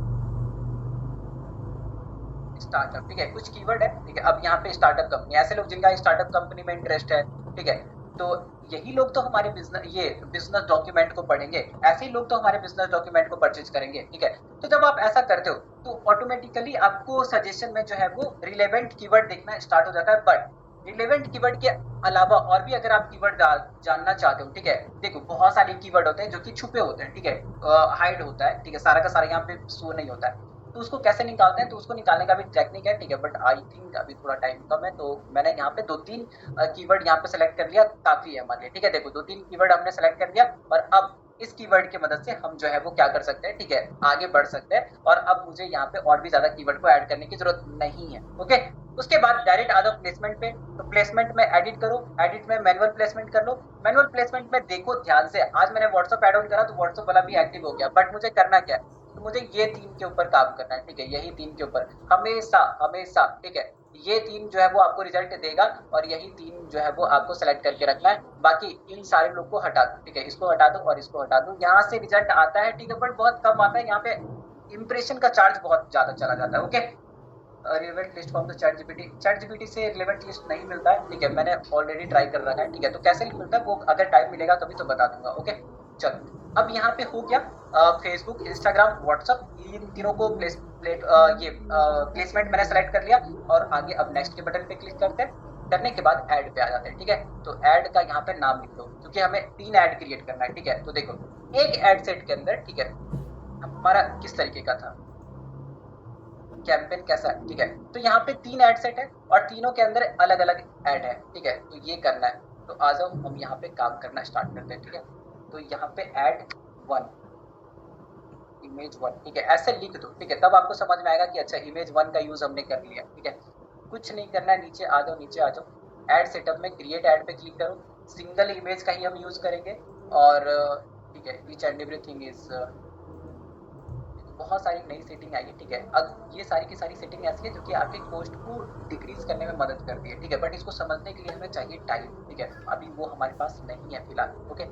स्टार्टअप, ठीक है, कुछ कीवर्ड है, ठीक है। अब यहाँ पे स्टार्टअप कंपनी, ऐसे लोग जिनका स्टार्टअप कंपनी में इंटरेस्ट है, ठीक है, तो यही लोग तो हमारे बिजनेस, ये बिजनेस डॉक्यूमेंट को पढ़ेंगे, ऐसे ही लोग तो हमारे बिजनेस डॉक्यूमेंट को परचेज करेंगे, ठीक है। तो जब आप ऐसा करते हो तो ऑटोमेटिकली आपको सजेशन में जो है वो रिलेवेंट कीवर्ड देखना स्टार्ट हो जाता है। बट रिलेवेंट कीवर्ड के अलावा और भी अगर आप कीवर्ड जानना चाहते हो, ठीक है, देखो बहुत सारे कीवर्ड होते हैं जो कि छुपे होते हैं, ठीक है, हाइड होता है, ठीक है, सारा का सारा यहाँ पे शो नहीं होता है। तो उसको कैसे निकालते हैं, तो उसको निकालने का भी टेक्निक है, ठीक है, बट आई थिंक अभी थोड़ा टाइम कम है, तो मैंने यहाँ पे 2-3 कीवर्ड यहाँ पे सेलेक्ट कर लिया, काफी है हमारे लिए, ठीक है। देखो 2-3 कीवर्ड हमने सेलेक्ट कर लिया, और अब इस कीवर्ड की मदद से हम जो है वो क्या कर सकते हैं, ठीक है, आगे बढ़ सकते हैं, और अब मुझे यहाँ पे और भी ज्यादा कीवर्ड को ऐड करने की जरूरत नहीं है, ओके। उसके बाद डायरेक्ट आ जाओ प्लेसमेंट पे। तो प्लेसमेंट में एडिट करो, एडिट में मैनुअल प्लेसमेंट कर लो। मैनुअल प्लेसमेंट में देखो ध्यान से, आज मैंने व्हाट्सएप ऐड ऑन करा तो व्हाट्सएप वाला भी एक्टिव हो गया, बट मुझे करना क्या है, तो मुझे ये 3 के ऊपर काम करना है, ठीक है, यही 3 के ऊपर हमेशा हमेशा, ठीक है, ये 3 जो है वो आपको रिजल्ट देगा, और यही 3 जो है वो आपको सेलेक्ट करके रखना है। बाकी इन सारे लोग को हटा दो, ठीक है, इसको हटा दो और इसको हटा दो। यहाँ से रिजल्ट आता है, ठीक है, बट बहुत कम आता है, यहाँ पे इंप्रेशन का चार्ज बहुत ज्यादा चला जाता है, okay. Relevant list from the chat GPT से रिलेवेंट लिस्ट नहीं मिलता है, ठीक है, मैंने ऑलरेडी ट्राई कर रखा है, ठीक है। तो कैसे मिलता है वो अगर टाइम मिलेगा कभी तो बता दूंगा, ओके। चलो अब यहाँ पे हो गया फेसबुक, इंस्टाग्राम, व्हाट्सअप, इन तीनों को प्लेसमेंट मैंने सेलेक्ट कर लिया, और आगे अब नेक्स्ट के बटन पे क्लिक करते हैं। करने के बाद ऐड पे आ जाते हैं, ठीक है। तो ऐड का यहाँ पे नाम लिख दो, क्योंकि हमें 3 ऐड क्रिएट करना है, ठीक है। तो देखो एक ऐड सेट के अंदर, ठीक है, हमारा किस तरीके का था कैंपेन कैसा है, ठीक है। तो यहाँ पे 3 ऐड सेट है, और तीनों के अंदर अलग अलग ऐड है, ठीक है। तो ये करना है, तो आ जाओ हम यहाँ पे काम करना स्टार्ट करते हैं, ठीक है। तो यहाँ पे ऐड वन, इमेज वन, ठीक है, ऐसे लिख दो, ठीक है, तब आपको समझ में आएगा कि अच्छा इमेज वन का यूज हमने कर लिया, ठीक है। कुछ नहीं करना है, नीचे आ जाओ, नीचे आ जाओ, ऐड सेटअप में क्रिएट ऐड पे क्लिक करो, सिंगल इमेज का ही हम यूज करेंगे और ठीक है, ईच एंड एवरीथिंग इज, बहुत सारी नई सेटिंग आई है, ठीक है। अब ये सारी की सारी सेटिंग ऐसी है जो कि आपके कॉस्ट को डिक्रीज करने में मदद करती है, ठीक है, बट इसको समझने के लिए हमें चाहिए टाइम, ठीक है, अभी वो हमारे पास नहीं है फिलहाल, ओके।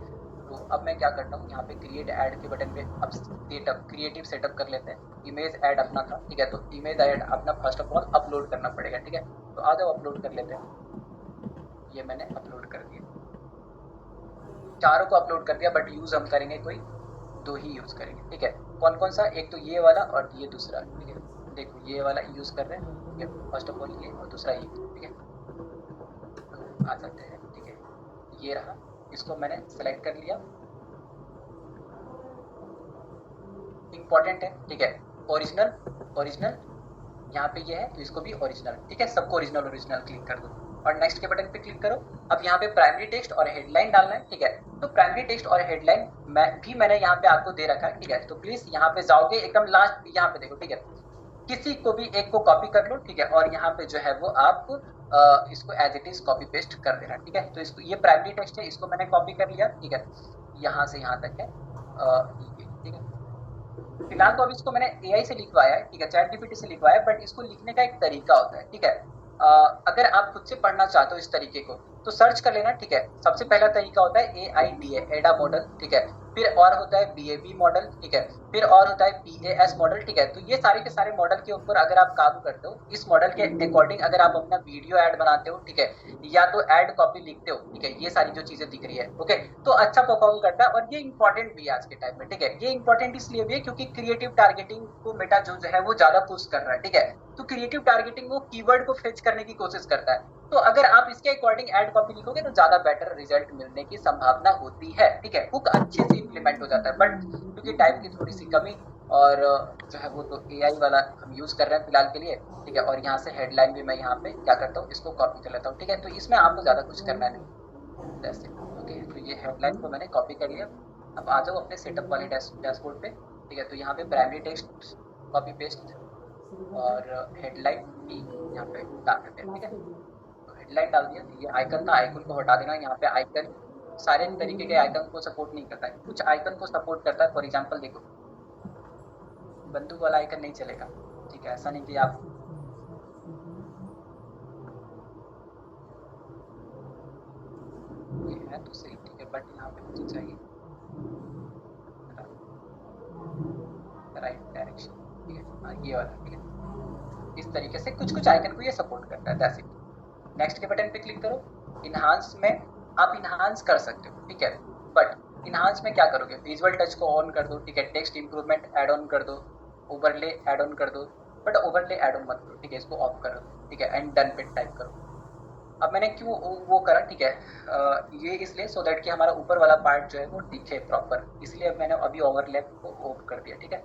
तो अब मैं क्या करता हूँ, यहाँ पे क्रिएट ऐड के बटन पे अब सेटअप क्रिएटिव सेटअप कर लेते हैं। इमेज ऐड अपना था, ठीक है, तो इमेज ऐड अपना फर्स्ट ऑफ ऑल अपलोड करना पड़ेगा, ठीक है। तो आ जाओ अपलोड कर लेते हैं, ये मैंने अपलोड कर दिया, चारों को अपलोड कर दिया, बट यूज हम करेंगे कोई दो ही यूज करेंगे, ठीक है। कौन कौन सा, एक तो ये वाला और ये दूसरा, ठीक है। देखो ये वाला यूज कर रहे हैं, ठीक है, फर्स्ट ऑफ ऑल ये और दूसरा ये, ठीक है। तो आ जाते हैं, ठीक है, ये रहा, इसको मैंने सेलेक्ट कर लिया, इंपॉर्टेंट है, ठीक है। ओरिजिनल ओरिजिनल यहाँ पे ये है, तो इसको भी ओरिजिनल, ठीक है, सबको ओरिजिनल ओरिजिनल क्लिक कर दो और नेक्स्ट के बटन पे क्लिक करो। अब यहाँ पे प्राइमरी टेक्स्ट और हेडलाइन डालना है, ठीक है। तो प्राइमरी टेक्स्ट और हेडलाइन मैंने यहाँ पे आपको दे रखा है, ठीक है। तो प्लीज यहाँ पे जाओगे एकदम लास्ट, यहाँ पे देखो, ठीक है, किसी को भी एक को कॉपी कर लो, ठीक है, और यहाँ पे जो है वो आप इसको as it is copy paste कर देना, ठीक है। तो इसको, ये प्राइमरी टेक्स्ट है, इसको मैंने कॉपी कर लिया, ठीक है, यहाँ से यहाँ तक है, ठीक है। फिलहाल तो अभी इसको मैंने एआई से लिखवाया है, ठीक है, चैट जीपीटी से लिखवाया है, बट इसको लिखने का एक तरीका होता है, ठीक है। अगर आप खुद से पढ़ना चाहते हो इस तरीके को तो सर्च कर लेना, ठीक है। सबसे पहला तरीका होता है AIDA, एडा मॉडल, ठीक है। फिर और होता है BAB मॉडल, ठीक है। फिर और होता है PAS मॉडल, ठीक है। तो ये सारे के सारे मॉडल के ऊपर अगर आप काम करते हो, इस मॉडल के अकॉर्डिंग अगर आप अपना वीडियो ऐड बनाते हो, ठीक है, या तो ऐड कॉपी लिखते हो, ठीक है, ये सारी जो चीजें दिख रही है, ओके, तो अच्छा परफॉर्म करता है। और ये इंपॉर्टेंट भी है आज के टाइम में, ठीक है। ये इंपॉर्टेंट इसलिए भी है क्योंकि क्रिएटिव टारगेटिंग को मेटा जो है वो ज्यादा पुश कर रहा है, ठीक है। तो क्रिएटिव टारगेटिंग वो कीवर्ड को फेच करने की कोशिश करता है, तो अगर आप इसके अकॉर्डिंग ऐड कॉपी लिखोगे तो ज्यादा बेटर रिजल्ट मिलने की संभावना होती है, ठीक है। हुक अच्छे से इंप्लीमेंट हो जाता है, बट क्योंकि टाइम की थोड़ी सी कमी और जो है वो, तो एआई वाला हम यूज कर रहे हैं फिलहाल के लिए, ठीक है। और यहाँ से हेडलाइन भी मैं यहाँ पे क्या करता हूँ, इसको कॉपी कर लेता हूँ, ठीक है। तो इसमें आपको ज्यादा कुछ करना नहीं, जैसे ओके। तो ये हेडलाइन को मैंने कॉपी कर लिया। अब आ जाओ अपने सेटअप वाले डैशबोर्ड पे, ठीक है। तो यहाँ पे प्राइमरी टेक्स्ट कॉपी पेस्ट और हेडलाइन भी यहाँ पे डाल देते हैं, ठीक है। तो हेडलाइन डाल दिया, ये आइकन था, आइकन को हटा देना। यहाँ पे आइकन सारे तरीके के आइकन को सपोर्ट नहीं करता है, कुछ आइकन को सपोर्ट करता है। फॉर एग्जांपल देखो, बंदूक वाला आइकन नहीं चलेगा, ठीक है। ऐसा नहीं कि आप ये है तो सही, ठीक है, बट यहाँ पे मुझे चाहिए राइट डायरेक्शन, ठीक है, हाँ ये वाला, ठीक है। इस तरीके से कुछ कुछ आइकन को ये सपोर्ट करता है, दैट्स इट। नेक्स्ट के बटन पे क्लिक करो। इनहांस में आप इनहांस कर सकते हो, ठीक है, बट इनहांस में क्या करोगे, विजुअल टच को ऑन कर दो, ठीक है, टेक्स्ट इंप्रूवमेंट ऐड ऑन कर दो, ओवरले ऐड ऑन कर दो, बट ओवरले ऐड ऑन मत करो, ठीक है, इसको ऑफ करो, ठीक है, एंड डन पे टाइप करो। अब मैंने क्यों वो करा, ठीक है, ये इसलिए सो दैट कि हमारा ऊपर वाला पार्ट जो है वो दिखे प्रॉपर, इसलिए मैंने अभी ओवरलैप को ऑफ कर दिया, ठीक है।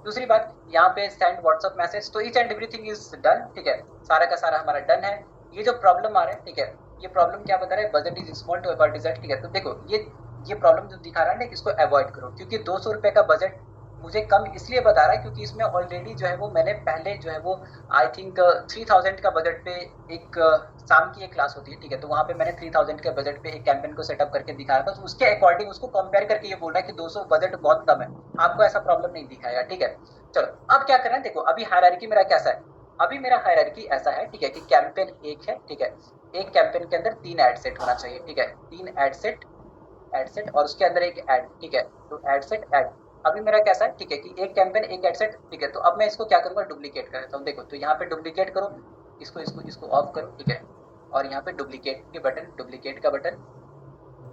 दूसरी बात, यहाँ पे सेंड व्हाट्सएप मैसेज, तो each and everything is done, ठीक है, सारा का सारा हमारा डन है। ये जो प्रॉब्लम आ रहा है, ठीक है, ये प्रॉब्लम क्या बता रहा है, budget is small to avoid disaster, ठीक है। तो देखो ये प्रॉब्लम जो दिखा रहा है ना, इसको अवॉइड करो, क्योंकि 200 रुपए का बजट मुझे कम इसलिए बता रहा है क्योंकि इसमें ऑलरेडी जो है वो मैंने पहले जो है वो आई थिंक 3000 का बजट पे एक शाम की एक क्लास होती है, ठीक है, तो वहां पे मैंने 3000 के बजट पे एक कैंपेन को सेटअप करके दिखाया था, तो उसके अकॉर्डिंग उसको कंपेयर करके ये बोल रहा है कि 200 बजट बहुत कम है, आपको ऐसा प्रॉब्लम नहीं दिखाया, ठीक है। चलो अब क्या करना है, देखो अभी हायरार्की मेरा कैसा है, अभी मेरा हायरार्की ऐसा है, ठीक है, कि कैंपेन एक है, ठीक है, एक कैंपेन के अंदर 3 एड सेट होना चाहिए, ठीक है, 3 एड सेट और उसके अंदर एक एड, ठीक है, तो एड सेट एड। अभी मेरा कैसा है, ठीक है, कि एक कैंपेन एक एड सेट, ठीक है। तो अब मैं इसको क्या करूंगा, डुप्लीकेट कर देता हूँ, देखो, तो यहाँ पे डुप्लीकेट करो, इसको इसको इसको ऑफ करो, ठीक है, और यहाँ पे डुप्लीकेट के बटन, डुप्लीकेट का बटन।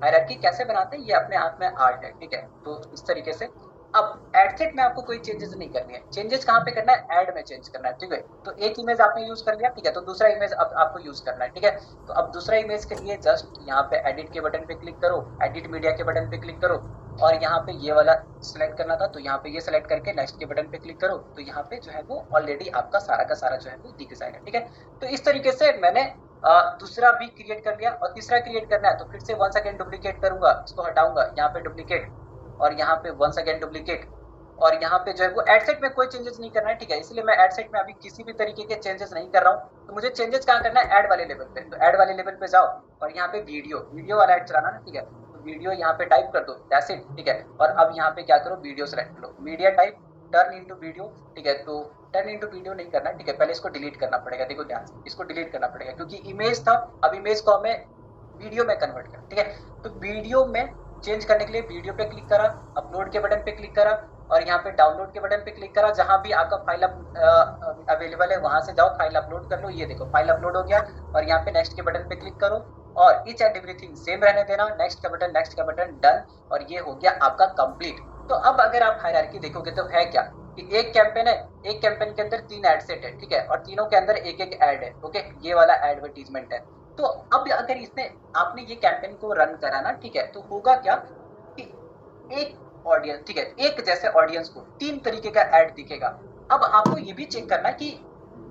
हायरार्की कैसे बनाते हैं, ये अपने आप में आर्ट है, ठीक है। तो इस तरीके से अब एड सेट में आपको कोई चेंजेस नहीं करनी है, चेंजेस कहाँ पे करना है, ऐड में चेंज करना है, ठीक है। तो एक इमेज आपने यूज कर लिया, ठीक है, तो दूसरा इमेज अब आपको यूज करना है, ठीक है। तो अब दूसरा इमेज के लिए जस्ट यहाँ पे एडिट के बटन पे क्लिक करो, एडिट मीडिया के बटन पे क्लिक करो, और यहाँ पे ये वाला सिलेक्ट करना था, तो यहाँ पे ये सिलेक्ट करके नेक्स्ट के बटन पे क्लिक करो, तो यहाँ पे जो है वो ऑलरेडी आपका सारा का सारा जो है वो दिख जाएगा, ठीक है। तो इस तरीके से मैंने दूसरा भी क्रिएट कर लिया और तीसरा क्रिएट करना है तो फिर से वंस अगेन डुप्लीकेट करूंगा, इसको हटाऊंगा, यहाँ पे डुप्लीकेट और यहाँ पे वंस अगेन डुप्लीकेट और यहाँ पे जो है वो एड सेट में कोई चेंजेस नहीं करना है, ठीक है, इसलिए मैं एड सेट में अभी किसी भी तरीके के चेंजेस नहीं कर रहा हूँ। तो मुझे चेंजेस कहाँ करना है, ऐड वाले लेवल पे, तो ऐड वाले लेवल पे जाओ और यहाँ पे वीडियो वाला ऐड चलाना ना, ठीक है, तो वीडियो यहाँ पे टाइप कर दो, दैट्स इट, ठीक है। और अब यहाँ पे क्या करो, वीडियो सेलेक्ट करो, media type turn into video, ठीक है, तो टर्न इनटू वीडियो नहीं करना, ठीक है, पहले इसको डिलीट करना पड़ेगा, देखो ध्यान से इसको डिलीट करना पड़ेगा क्योंकि इमेज था, अब इमेज को हमें वीडियो में कन्वर्ट करना, ठीक है। तो वीडियो में चेंज करने के लिए वीडियो पे क्लिक करा, अपलोड के बटन पे क्लिक करा और यहाँ पे डाउनलोड के बटन पे क्लिक करा, जहां भी आपका फाइल अवेलेबल है वहां से जाओ, फाइल अपलोड कर लो, ये देखो फाइल अपलोड हो गया और यहाँ पे नेक्स्ट के बटन पे क्लिक करो और ईच एंड एवरीथिंग सेम रहने देना, नेक्स्ट का बटन डन और ये हो गया आपका कंप्लीट। तो अब अगर आप हायरार्की देखोगे तो है क्या कि एक कैंपेन है, एक कैंपेन के अंदर 3 एड सेट है, ठीक है, और तीनों के अंदर एक एक एड है, ओके, ये वाला एडवर्टीजमेंट है। तो अब अगर इसने आपने ये कैंपेन को रन करा ना, ठीक है, तो होगा क्या कि एक ऑडियंस, ठीक है, एक जैसे ऑडियंस को 3 तरीके का एड दिखेगा। अब आपको ये भी चेक करना है कि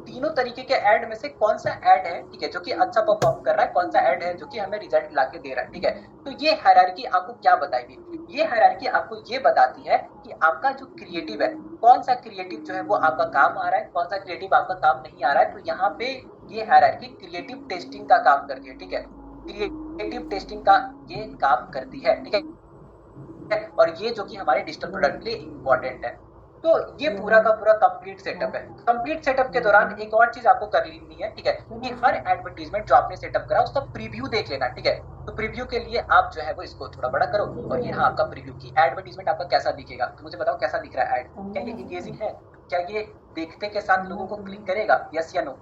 तीनों तरीके के ऐड में से कौन सा ऐड है, ठीक है, जो कि अच्छा परफॉर्म कर रहा है, कौन सा ऐड है जो कि हमें रिजल्ट लाके दे रहा है, ठीक है। तो ये हायरार्की आपको क्या बताएगी, ये हायरार्की आपको ये बताती है कि आपका जो क्रिएटिव है, कौन सा क्रिएटिव जो है वो आपका काम आ रहा है, कौन सा क्रिएटिव आपका काम नहीं आ रहा है। तो यहाँ पे ये हायरार्की क्रिएटिव टेस्टिंग का काम करती है, ठीक है, क्रिएटिव टेस्टिंग का ये काम करती है, ठीक है, और ये जो कि हमारे डिजिटल प्रोडक्ट के लिए इम्पोर्टेंट है। तो ये पूरा का पूरा कंप्लीट सेटअप है। कंप्लीट सेटअप के दौरान एक और चीज आपको कर लेनी है, ठीक है, कि हर एडवर्टीजमेंट जो आपने सेटअप करा उसका प्रीव्यू देख लेना, ठीक है। तो प्रीव्यू के लिए आप जो है वो इसको थोड़ा बड़ा करो और ये आपका प्रीव्यू की एडवर्टीजमेंट आपका कैसा दिखेगा, तो मुझे बताओ कैसा दिख रहा है एड, क्या ये इंगेजिंग है, क्या ये देखते के साथ लोगों को क्लिक करेगा, यस या नो,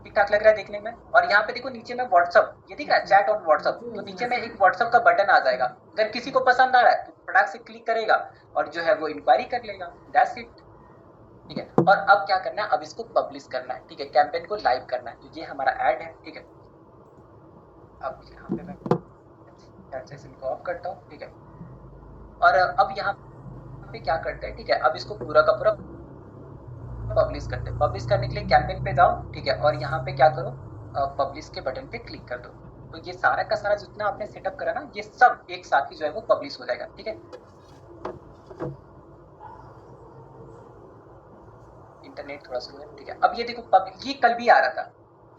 ठीक ठाक लग रहा है देखने में। और यहाँ पे देखो नीचे में व्हाट्सअप, ये दिख रहा है चैट ऑन व्हाट्सअप, तो नीचे में एक व्हाट्सअप का बटन आ जाएगा, अगर किसी को पसंद आ रहा है तो फटाक से क्लिक करेगा और जो है वो इंक्वायरी कर लेगा, दैट्स इट, ठीक है। और अब क्या करना है, अब इसको पब्लिश करना है, ठीक है, कैंपेन को लाइव करना है। तो ये हमारा ऐड है, ठीक है, अब यहाँ पे मैं चैट सेशन को ऑफ करता हूँ, ठीक है। और अब यहाँ पे क्या करते हैं, ठीक है, अब इसको पूरा का पूरा पब्लिश करते हैं। पब्लिश करने के लिए कैंपेन पे जाओ, ठीक है, और यहाँ पे क्या करो, पब्लिश के बटन पे क्लिक कर दो। तो ये सारा का सारा जितना आपने सेटअप करा ना, ये सब एक साथ ही जो है वो पब्लिश हो जाएगा, ठीक है। इंटरनेट थोड़ा स्लो है, ठीक है। अब ये देखो ये कल भी आ रहा था,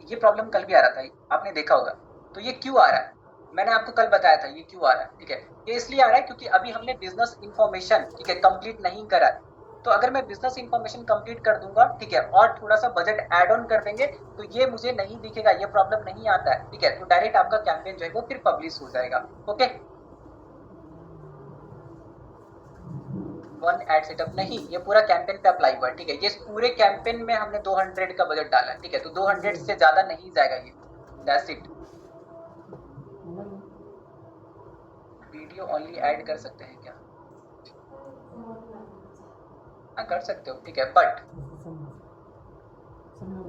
ये प्रॉब्लम कल भी आ रहा था, आपने देखा होगा। तो ये क्यों आ रहा है, मैंने आपको कल बताया था ये क्यों आ रहा है, ठीक है। ये इसलिए आ रहा है क्योंकि अभी हमने बिजनेस इंफॉर्मेशन, ठीक है, कंप्लीट नहीं करा है। तो अगर मैं बिजनेस इंफॉर्मेशन कंप्लीट कर दूंगा, ठीक है, और थोड़ा सा बजट ऐड ऑन कर देंगे तो ये मुझे नहीं दिखेगा, ये प्रॉब्लम नहीं आता है, ठीक है। तो डायरेक्ट आपका कैंपेन जो है वो फिर पब्लिश हो जाएगा, ओके। वन एड सेटअप नहीं, ये पूरा कैंपेन पे अप्लाई हुआ है, ठीक है। ये पूरे कैंपेन में हमने 200 का बजट डाला है, ठीक है, तो 200 से ज्यादा नहीं जाएगा ये, that's it. Video only add कर सकते हैं क्या, हाँ कर सकते हो, ठीक है, बट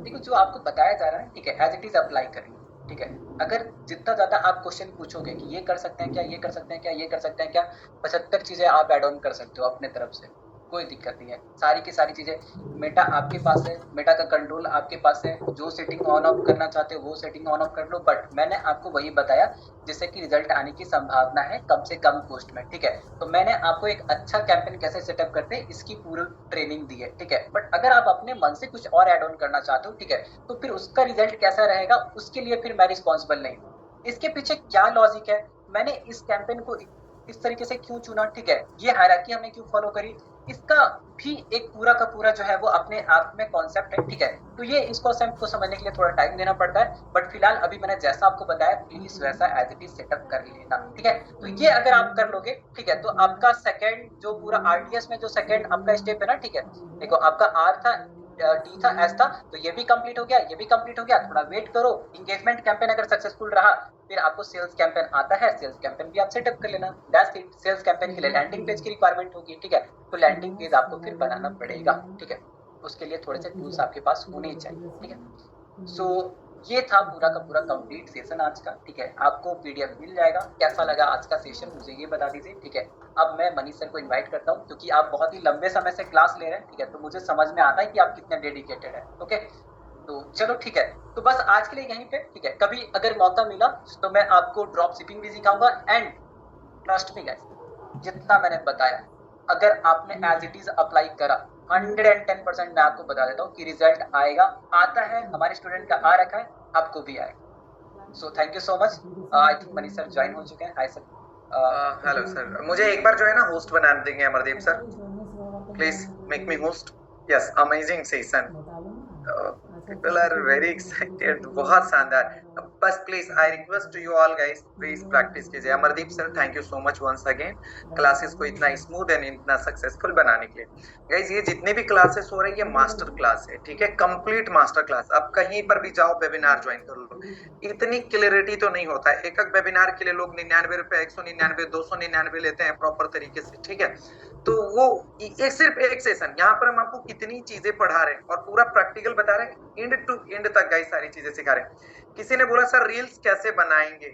देखो जो आपको बताया जा रहा है, ठीक है, एज इट इज अप्लाई करिए, ठीक है। अगर जितना ज्यादा आप क्वेश्चन पूछोगे कि ये कर सकते हैं क्या, ये कर सकते हैं क्या, ये कर सकते हैं क्या, 75 चीजें आप एड ऑन कर सकते हो अपने तरफ से, कोई दिक्कत नहीं है। सारी की सारी चीजें मेटा आपके पास है, मेटा का कंट्रोल आपके पास है, जो सेटिंग ऑन ऑफ करना चाहते हो वो सेटिंग ऑन ऑफ कर लो। बट मैंने आपको वही बताया जिससे कि रिजल्ट आने की संभावना है कम से कम कॉस्ट में, ठीक है। तो मैंने आपको एक अच्छा कैंपेन कैसे सेटअप करते हैं इसकी पूरी ट्रेनिंग दी है, ठीक है। बट अगर आप अपने मन से कुछ और एड ऑन करना चाहते हो, ठीक है, तो फिर उसका रिजल्ट कैसा रहेगा उसके लिए फिर मैं रिस्पॉन्सिबल नहीं हूँ। इसके पीछे क्या लॉजिक है, मैंने इस कैंपेन को इस तरीके से क्यों चुना, ठीक है, ये हायरार्की हमने क्यों फॉलो करी, इसका भी एक पूरा का पूरा जो है वो अपने आप में कॉन्सेप्ट है, ठीक है। तो ये इस कॉन्सेप्ट को समझने के लिए थोड़ा टाइम देना पड़ता है, बट फिलहाल अभी मैंने जैसा आपको बताया प्लीज वैसा एज इट इज सेटअप कर लेना, ठीक है। तो ये अगर आप कर लोगे, ठीक है, तो आपका सेकंड जो पूरा आरडीएस में जो सेकंड आपका स्टेप है ना, ठीक है, देखो आपका आर था, डी था, एस था, तो ये भी कंप्लीट हो गया, ये भी कंप्लीट हो गया। थोड़ा वेट करो, इंगेजमेंट कैंपेन अगर सक्सेसफुल रहा फिर आपको सेल्स कैंपेन आता है, सेल्स कैंपेन भी आप सेटअप कर लेना, दैट्स इट। सेल्स कैंपेन के लिए लैंडिंग पेज की रिक्वायरमेंट होगी, ठीक है, तो लैंडिंग पेज आपको फिर बनाना पड़ेगा, ठीक है। उसके लिए थोड़े से टूल्स आपके पास होने चाहिए, ठीक है। सो ये था पूरा का पूरा कंप्लीट सेशन आज का, ठीक है। आपको पीडीएफ मिल जाएगा। कैसा लगा आज का सेशन मुझे ये बता दीजिए, ठीक है। अब मैं मनीष सर को इनवाइट करता हूँ क्योंकि आप बहुत ही लंबे समय से क्लास ले रहे हैं, ठीक है, तो मुझे समझ में आता है कि आप कितने डेडिकेटेड है, ओके। तो चलो ठीक है, तो बस आज के लिए यहीं पे, ठीक है। कभी अगर मौका मिला तो मैं आपको ड्रॉप शिपिंग भी सिखाऊंगा। एंड ट्रस्ट मी गाइस, जितना मैंने बताया, अगर आपने एज इट इज अप्लाई करा, 110% मैं आपको बता देता हूँ कि रिजल्ट आएगा, आता है, हमारे स्टूडेंट का आ रखा है, आपको भी आएगा। So thank you so much. I think Manish sir join हो चुके हैं। Hi sir. हेलो सर, मुझे एक बार जो है ना होस्ट बना देंगे Amardeep sir, please make me host. Yes, amazing session, people are very excited, बहुत शानदार। बस please I request to you all guys, please practice कीजिए। Amardeep sir, thank you so much once again classes को इतना स्मूथ एंड इतना successful बनाने के लिए। गाइस, ये जितने भी क्लासेस हो रही है मास्टर क्लास है, ठीक है, कंप्लीट मास्टर क्लास। आप कहीं पर भी जाओ वेबिनार ज्वाइन कर लो, इतनी क्लियरिटी तो नहीं होता है। एक एक वेबिनार के लिए लोग 99 रुपए, 199, 299 लेते हैं प्रॉपर तरीके से, ठीक है। तो वो एक सिर्फ एक सेशन, यहाँ पर हम आपको कितनी चीजें पढ़ा रहे हैं और पूरा प्रैक्टिकल बता रहे हैं, एंड टू एंड तक गाइस सारी चीजें सिखा रहे हैं। किसी ने बोला सर रील्स कैसे बनाएंगे,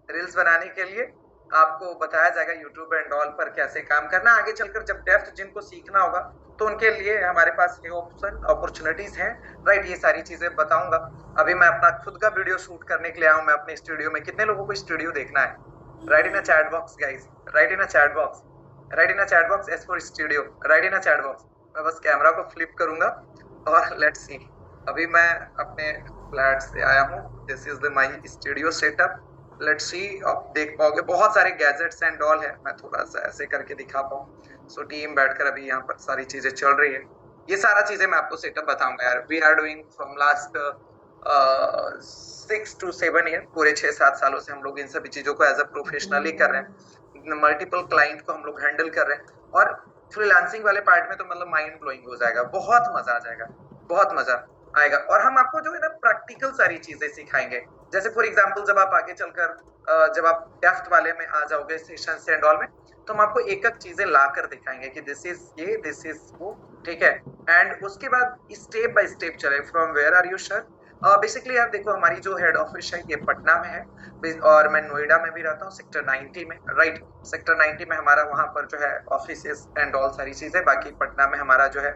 रील्स बनाने के लिए आपको बताया जाएगा यूट्यूब एंड ऑल पर कैसे काम करना। आगे चलकर जब डेप्थ जिनको सीखना होगा तो उनके लिए हमारे पास ये ऑप्शन अपॉर्चुनिटीज हैं, राइट। ये सारी चीजें बताऊंगा। अभी मैं अपना खुद का वीडियो शूट करने के लिए आया हूं मैं अपने स्टूडियो में। कितने लोगों को स्टूडियो देखना है? Right in a chat box guys, right in a chat box, right in a chat box S for studio, right in a chat box. मैं बस कैमरा को फ्लिप करूंगा और लेट्स सी। अभी मैं अपने फ्लैट से आया हूँ, this is the my studio setup. Let's see, आप देख पाओगे बहुत सारे गैजेट्स एंड ऑल है। मैं थोड़ा सा ऐसे करके दिखा पाऊँ। सो टीम बैठकर अभी यहाँ पर सारी चीजें चल रही है। ये सारा चीजें मैं आपको सेटअप बताऊंगा यार। We are doing from last 6 to 7 year, पूरे 6-7 सालों से हम लोग इन सभी चीजों को एज अ प्रोफेशनली कर रहे हैं। मल्टीपल क्लाइंट को हम लोग हैंडल कर रहे हैं, और फ्रीलांसिंग वाले पार्ट में तो मतलब माइंड ब्लोइंग हो जाएगा, बहुत मजा आ जाएगा, बहुत मजा आएगा। और हम आपको जो है ना प्रैक्टिकल सारी चीजें सिखाएंगे। जैसे फॉर एग्जांपल जब आप आगे चलकर जब आप डेफ्ट वाले में आ जाओगे सेशन एंड ऑल में, तो हम आपको एक एक चीजें ला कर दिखाएंगे कि दिस इज ये, दिस इज वो, ठीक है। एंड उसके बाद स्टेप बाय स्टेप चले, from where are you sir. Basically यार देखो, हमारी जो हेड ऑफिस है ये पटना में है, और मैं नोएडा में भी रहता हूँ, सेक्टर 90 में, राइट। सेक्टर 90 में हमारा वहां पर जो है ऑफिस एंड ऑल सारी चीजें। बाकी पटना में हमारा जो है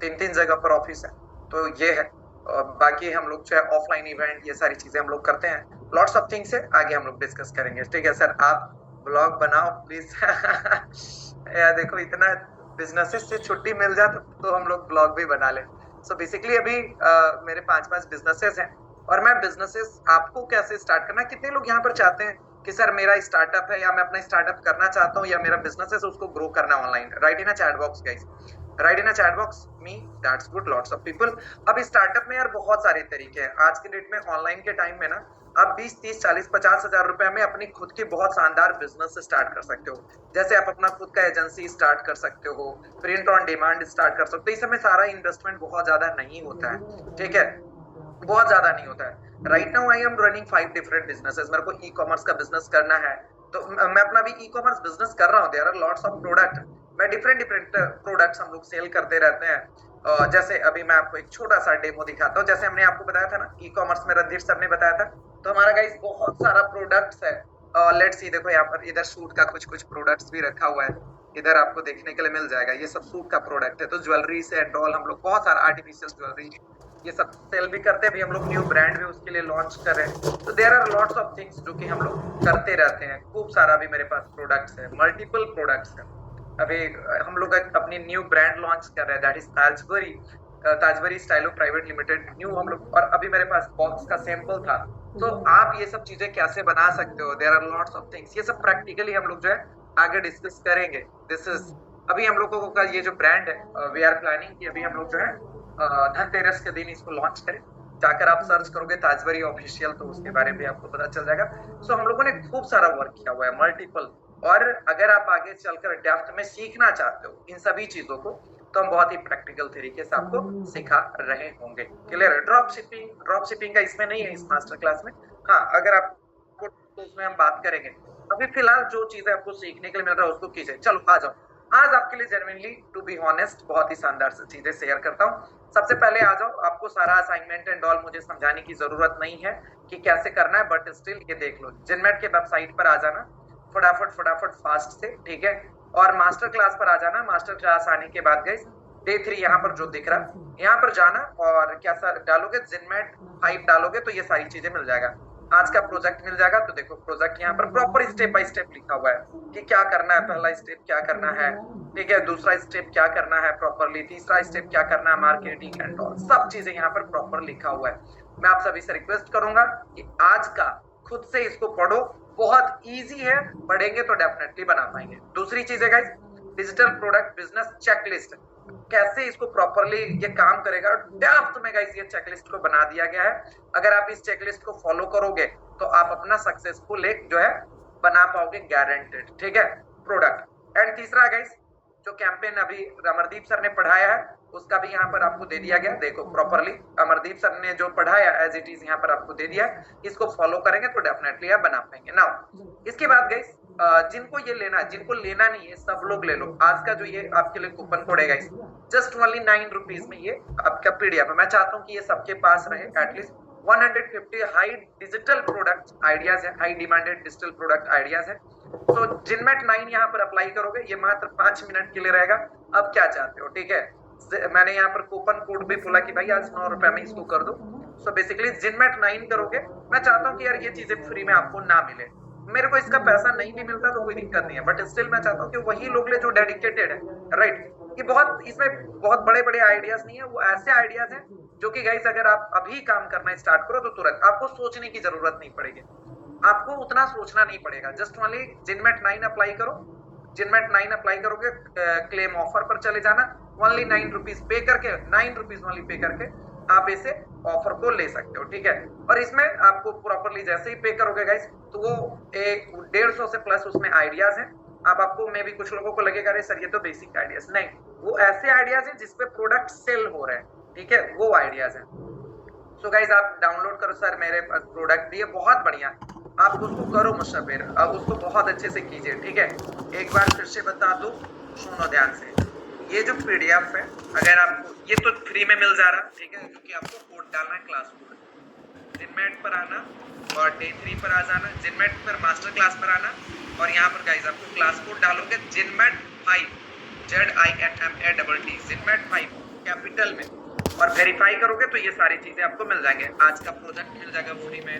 3-3 जगह पर ऑफिस है। तो ये है। और बाकी हम लोग जो है ऑफलाइन इवेंट ये सारी चीजें हम लोग करते हैं। लॉट्स ऑफ थिंग्स है, आगे हम लोग डिस्कस करेंगे, ठीक है सर। आप ब्लॉग बनाओ प्लीज। यार देखो, इतना बिजनेसेस से छुट्टी मिल जाए तो हम लोग ब्लॉग भी बना ले। सो बेसिकली अभी मेरे 5 बिजनेसेस हैं, और मैं बिजनेसेस आपको कैसे स्टार्ट करना, कितने लोग यहाँ पर चाहते हैं कि सर मेरा स्टार्टअप है, या मैं अपना स्टार्टअप करना चाहता हूँ, या मेरा बिजनेस है उसको ग्रो करना online. Right in a chat box guys, right in a chat box me, that's good, lots of people. अब स्टार्टअप में यार बहुत सारे तरीके हैं आज के डेट में, ऑनलाइन के टाइम में ना। आप 20, 30, 40, 50 हजार रुपए में अपनी खुद की बहुत शानदार बिजनेस स्टार्ट कर सकते हो। जैसे आप अपना खुद का एजेंसी स्टार्ट कर सकते हो, प्रिंट ऑन डिमांड स्टार्ट कर सकते हो। इस समय सारा इन्वेस्टमेंट बहुत ज्यादा नहीं होता है, ठीक है, बहुत ज्यादा नहीं होता है। Right now I am running 5 different businesses. मेरे को ई कॉमर्स का बिजनेस करना है, तो मैं अपना भी ई कॉमर्स बिजनेस कर रहा हूँ। There are lots of product, मैं डिफरेंट डिफरेंट प्रोडक्ट्स हम लोग सेल करते रहते हैं। जैसे अभी मैं आपको एक छोटा सा डेमो दिखाता हूँ। जैसे हमने आपको बताया था ना ई कॉमर्स में, रणधीर सर ने बताया था, तो हमारा गाइस बहुत सारा प्रोडक्ट्स है। लेट्स सी, देखो यहाँ पर इधर सूट का कुछ कुछ प्रोडक्ट्स भी रखा हुआ है, इधर आपको देखने के लिए मिल जाएगा। ये सब सूट का प्रोडक्ट है। तो ज्वेलरी से डॉल हम लोग बहुत सारा आर्टिफिशियल ज्वेलरी ये सब सेल भी करते हैं। अभी हम लोग न्यू ब्रांड भी उसके लिए लॉन्च कर रहे हैं। तो there are lots of things जो कि हम लोग करते रहते हैं। खूब सारा भी मेरे पास प्रोडक्ट्स है, मल्टीपल प्रोडक्ट्स है। अभी हम लोग अपनी न्यू ब्रांड लॉन्च कर रहे हैं, that is Tajberry, Tajberry Stylo private limited new हम लोग। और अभी मेरे पास बॉक्स का सैंपल था। तो आप ये सब चीजें कैसे बना सकते हो, there are lots of things. ये सब प्रैक्टिकली हम लोग जो है आगे डिस्कस करेंगे। दिस इज, अभी हम लोगों का ये जो ब्रांड है, वी आर प्लानिंग कि अभी हम लोग जो है धनतेरस के दिन इसको लॉन्च करें। जाकर आप सर्च करोगे ताजबरी ऑफिशियल, तो उसके बारे में आपको पता चल जाएगा। सो हम लोगों ने खूब सारा वर्क किया हुआ है, मल्टीपल। और अगर आप आगे चलकर डेप्थ में सीखना चाहते हो इन सभी चीजों को, तो हम बहुत ही प्रैक्टिकल तरीके से आपको सिखा रहे होंगे। क्लियर है? ड्रॉप शिपिंग का इसमें नहीं है इस मास्टर क्लास में। हाँ, अगर आपको तो उसमें हम बात करेंगे। अभी फिलहाल जो चीजें आपको सीखने के लिए मिल रहा है उसको कीजिए। चलो आ जाओ। आज आपके लिए जेन्युइनली, टू बी ऑनेस्ट, बहुत ही शानदार सी चीजें शेयर करता हूँ। सबसे पहले आ जाओ, आपको सारा असाइनमेंट एंड ऑल मुझे समझाने की जरूरत नहीं है कि कैसे करना है, बट स्टिल ये देख लो। जिनमेट के वेबसाइट पर आ जाना फटाफट फटाफट फास्ट से, ठीक है। और मास्टर क्लास पर आ जाना। मास्टर क्लास आने के बाद गाइस डे 3 यहाँ पर जो दिख रहा, यहाँ पर जाना और क्या सर डालोगे, जिनमेट 5 डालोगे तो ये सारी चीजें मिल जाएगा। आज का प्रोजेक्ट मिल जाएगा। तो देखो प्रोजेक्ट यहाँ पर प्रॉपर स्टेप बाय स्टेप लिखा हुआ है कि क्या करना है, पहला स्टेप क्या करना है, ठीक है, दूसरा स्टेप क्या करना है प्रॉपरली, तीसरा स्टेप क्या करना है, मार्केटिंग एंड ऑल सब चीजें यहाँ पर प्रॉपर लिखा हुआ है। मैं आप सभी से रिक्वेस्ट करूंगा कि आज का खुद से इसको पढ़ो, बहुत इजी है, पढ़ेंगे तो डेफिनेटली बना पाएंगे। दूसरी चीज है guys, digital product business checklist, कैसे इसको प्रॉपरली ये काम करेगा। डेप्थ में गाइस ये चेकलिस्ट को बना दिया गया है। अगर आप इस चेकलिस्ट को फॉलो करोगे तो आप अपना सक्सेसफुल एक जो है बना पाओगे, गारंटेड, ठीक है, प्रोडक्ट। एंड तीसरा गाइस, जो कैंपेन अभी अमरदीप सर ने पढ़ाया है उसका भी यहाँ पर आपको दे दिया गया। देखो प्रॉपरली अमरदीप सर ने जो पढ़ाया एज इट इज यहाँ पर आपको दे दिया। इसको फॉलो करेंगे तो डेफिनेटली आप बना पाएंगे। नाउ इसके बाद गाइस, जिनको ये लेना है, जिनको लेना नहीं है सब लोग ले लो। आज का जो ये आपके लिए कूपन कोड है गाइस, जस्ट ओनली 9 रुपीज में ये आपका पीडीएफ है। मैं चाहता हूँ कि ये सबके पास रहे। At least 150 high digital product ideas है, high demanded digital product ideas है। तो जिनमेट 9 यहाँ पर अप्लाई करोगे, ये मात्र 5 मिनट के लिए रहेगा। अब क्या चाहते हो, ठीक है, मैंने यहाँ पर कूपन कोड भी बोला कि भाई आज 9 रुपए में इसको कर दो। सो बेसिकली जिनमेट 9 करोगे। मैं चाहता हूँ कि यार ये चीजें फ्री में आपको ना मिले, मेरे को इसका पैसा नहीं भी मिलता तो कोई दिक्कत नहीं है, बट स्टिल मैं चाहता हूँ कि वही लोग ले जो डेडिकेटेड है, राइट। कि बहुत इसमें बहुत बड़े बड़े आइडियाज नहीं है, वो ऐसे आइडियाज हैं जो कि गाइस अगर आप अभी काम करना स्टार्ट करो तो तुरंत आपको सोचने की जरूरत नहीं पड़ेगी, आपको उतना सोचना नहीं पड़ेगा। जस्ट ओनली जिनमेट 9 अप्लाई करो। जिनमेट 9 अप्लाई करोगे, क्लेम ऑफर पर चले जाना, ओनली 9 रुपीज पे करके, 9 रुपीज ओनली पे करके आप इसे ऑफर को ले सकते हो, ठीक है। और इसमें आपको प्रॉपरली जैसे ही पे करोगे गाइस तो वो 150 से प्लस उसमें आइडियाज हैं। अब आपको मे भी कुछ लोगों को लगेगा अरे सर ये तो बेसिक आइडियाज, नहीं, वो ऐसे आइडियाज हैं जिसपे प्रोडक्ट सेल हो रहे हैं, ठीक है, वो आइडियाज हैं। सो गाइस आप डाउनलोड करो, सर मेरे पास प्रोडक्ट भी है बहुत बढ़िया, आप उसको करो मुशब्बिर, अब उसको बहुत अच्छे से कीजिए, ठीक है। एक बार फिर से बता दूं, सुनो ध्यान से, ये जो पीडीएफ है अगर आपको ये तो फ्री में मिल जा रहा, ठीक है, क्योंकि आपको कोड डालना है, क्लास कोड जिनमेट पर आना और डे 3 पर आ जाना, जिनमेट पर मास्टर क्लास पर आना और यहाँ पर गाइस आपको क्लास कोड डालोगे जिनमेट 5 ZINMAT जिनमेट 5 कैपिटल में और वेरीफाई करोगे तो ये सारी चीजें आपको मिल जाएंगे। आज का प्रोजेक्ट मिल जाएगा फ्री में,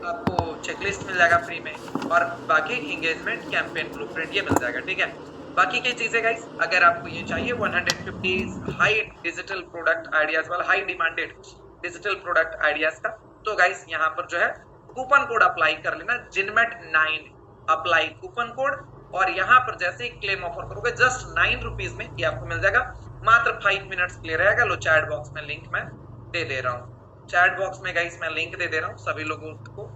आपको चेकलिस्ट मिल जाएगा फ्री में और बाकी एंगेजमेंट कैंपेन ब्लूप्रिंट ये मिल जाएगा, ठीक है। बाकी की चीजें गाइस अगर आपको ये चाहिए 150 हाई डिजिटल प्रोडक्ट आइडियाज वाला, high demanded digital product ideas का, तो गाइस यहाँ पर जो है कूपन कोड अप्लाई कर लेना, जिनमेट 9 अप्लाई कूपन कोड, और यहाँ पर जैसे ही क्लेम ऑफर करोगे जस्ट 9 रुपीज में ये आपको मिल जाएगा, मात्र 5 मिनट्स के लिए रहेगा। लो चैट बॉक्स में लिंक मैं दे दे रहा हूँ, चैट बॉक्स में गाइस मैं लिंक दे दे रहा हूँ सभी लोगों को,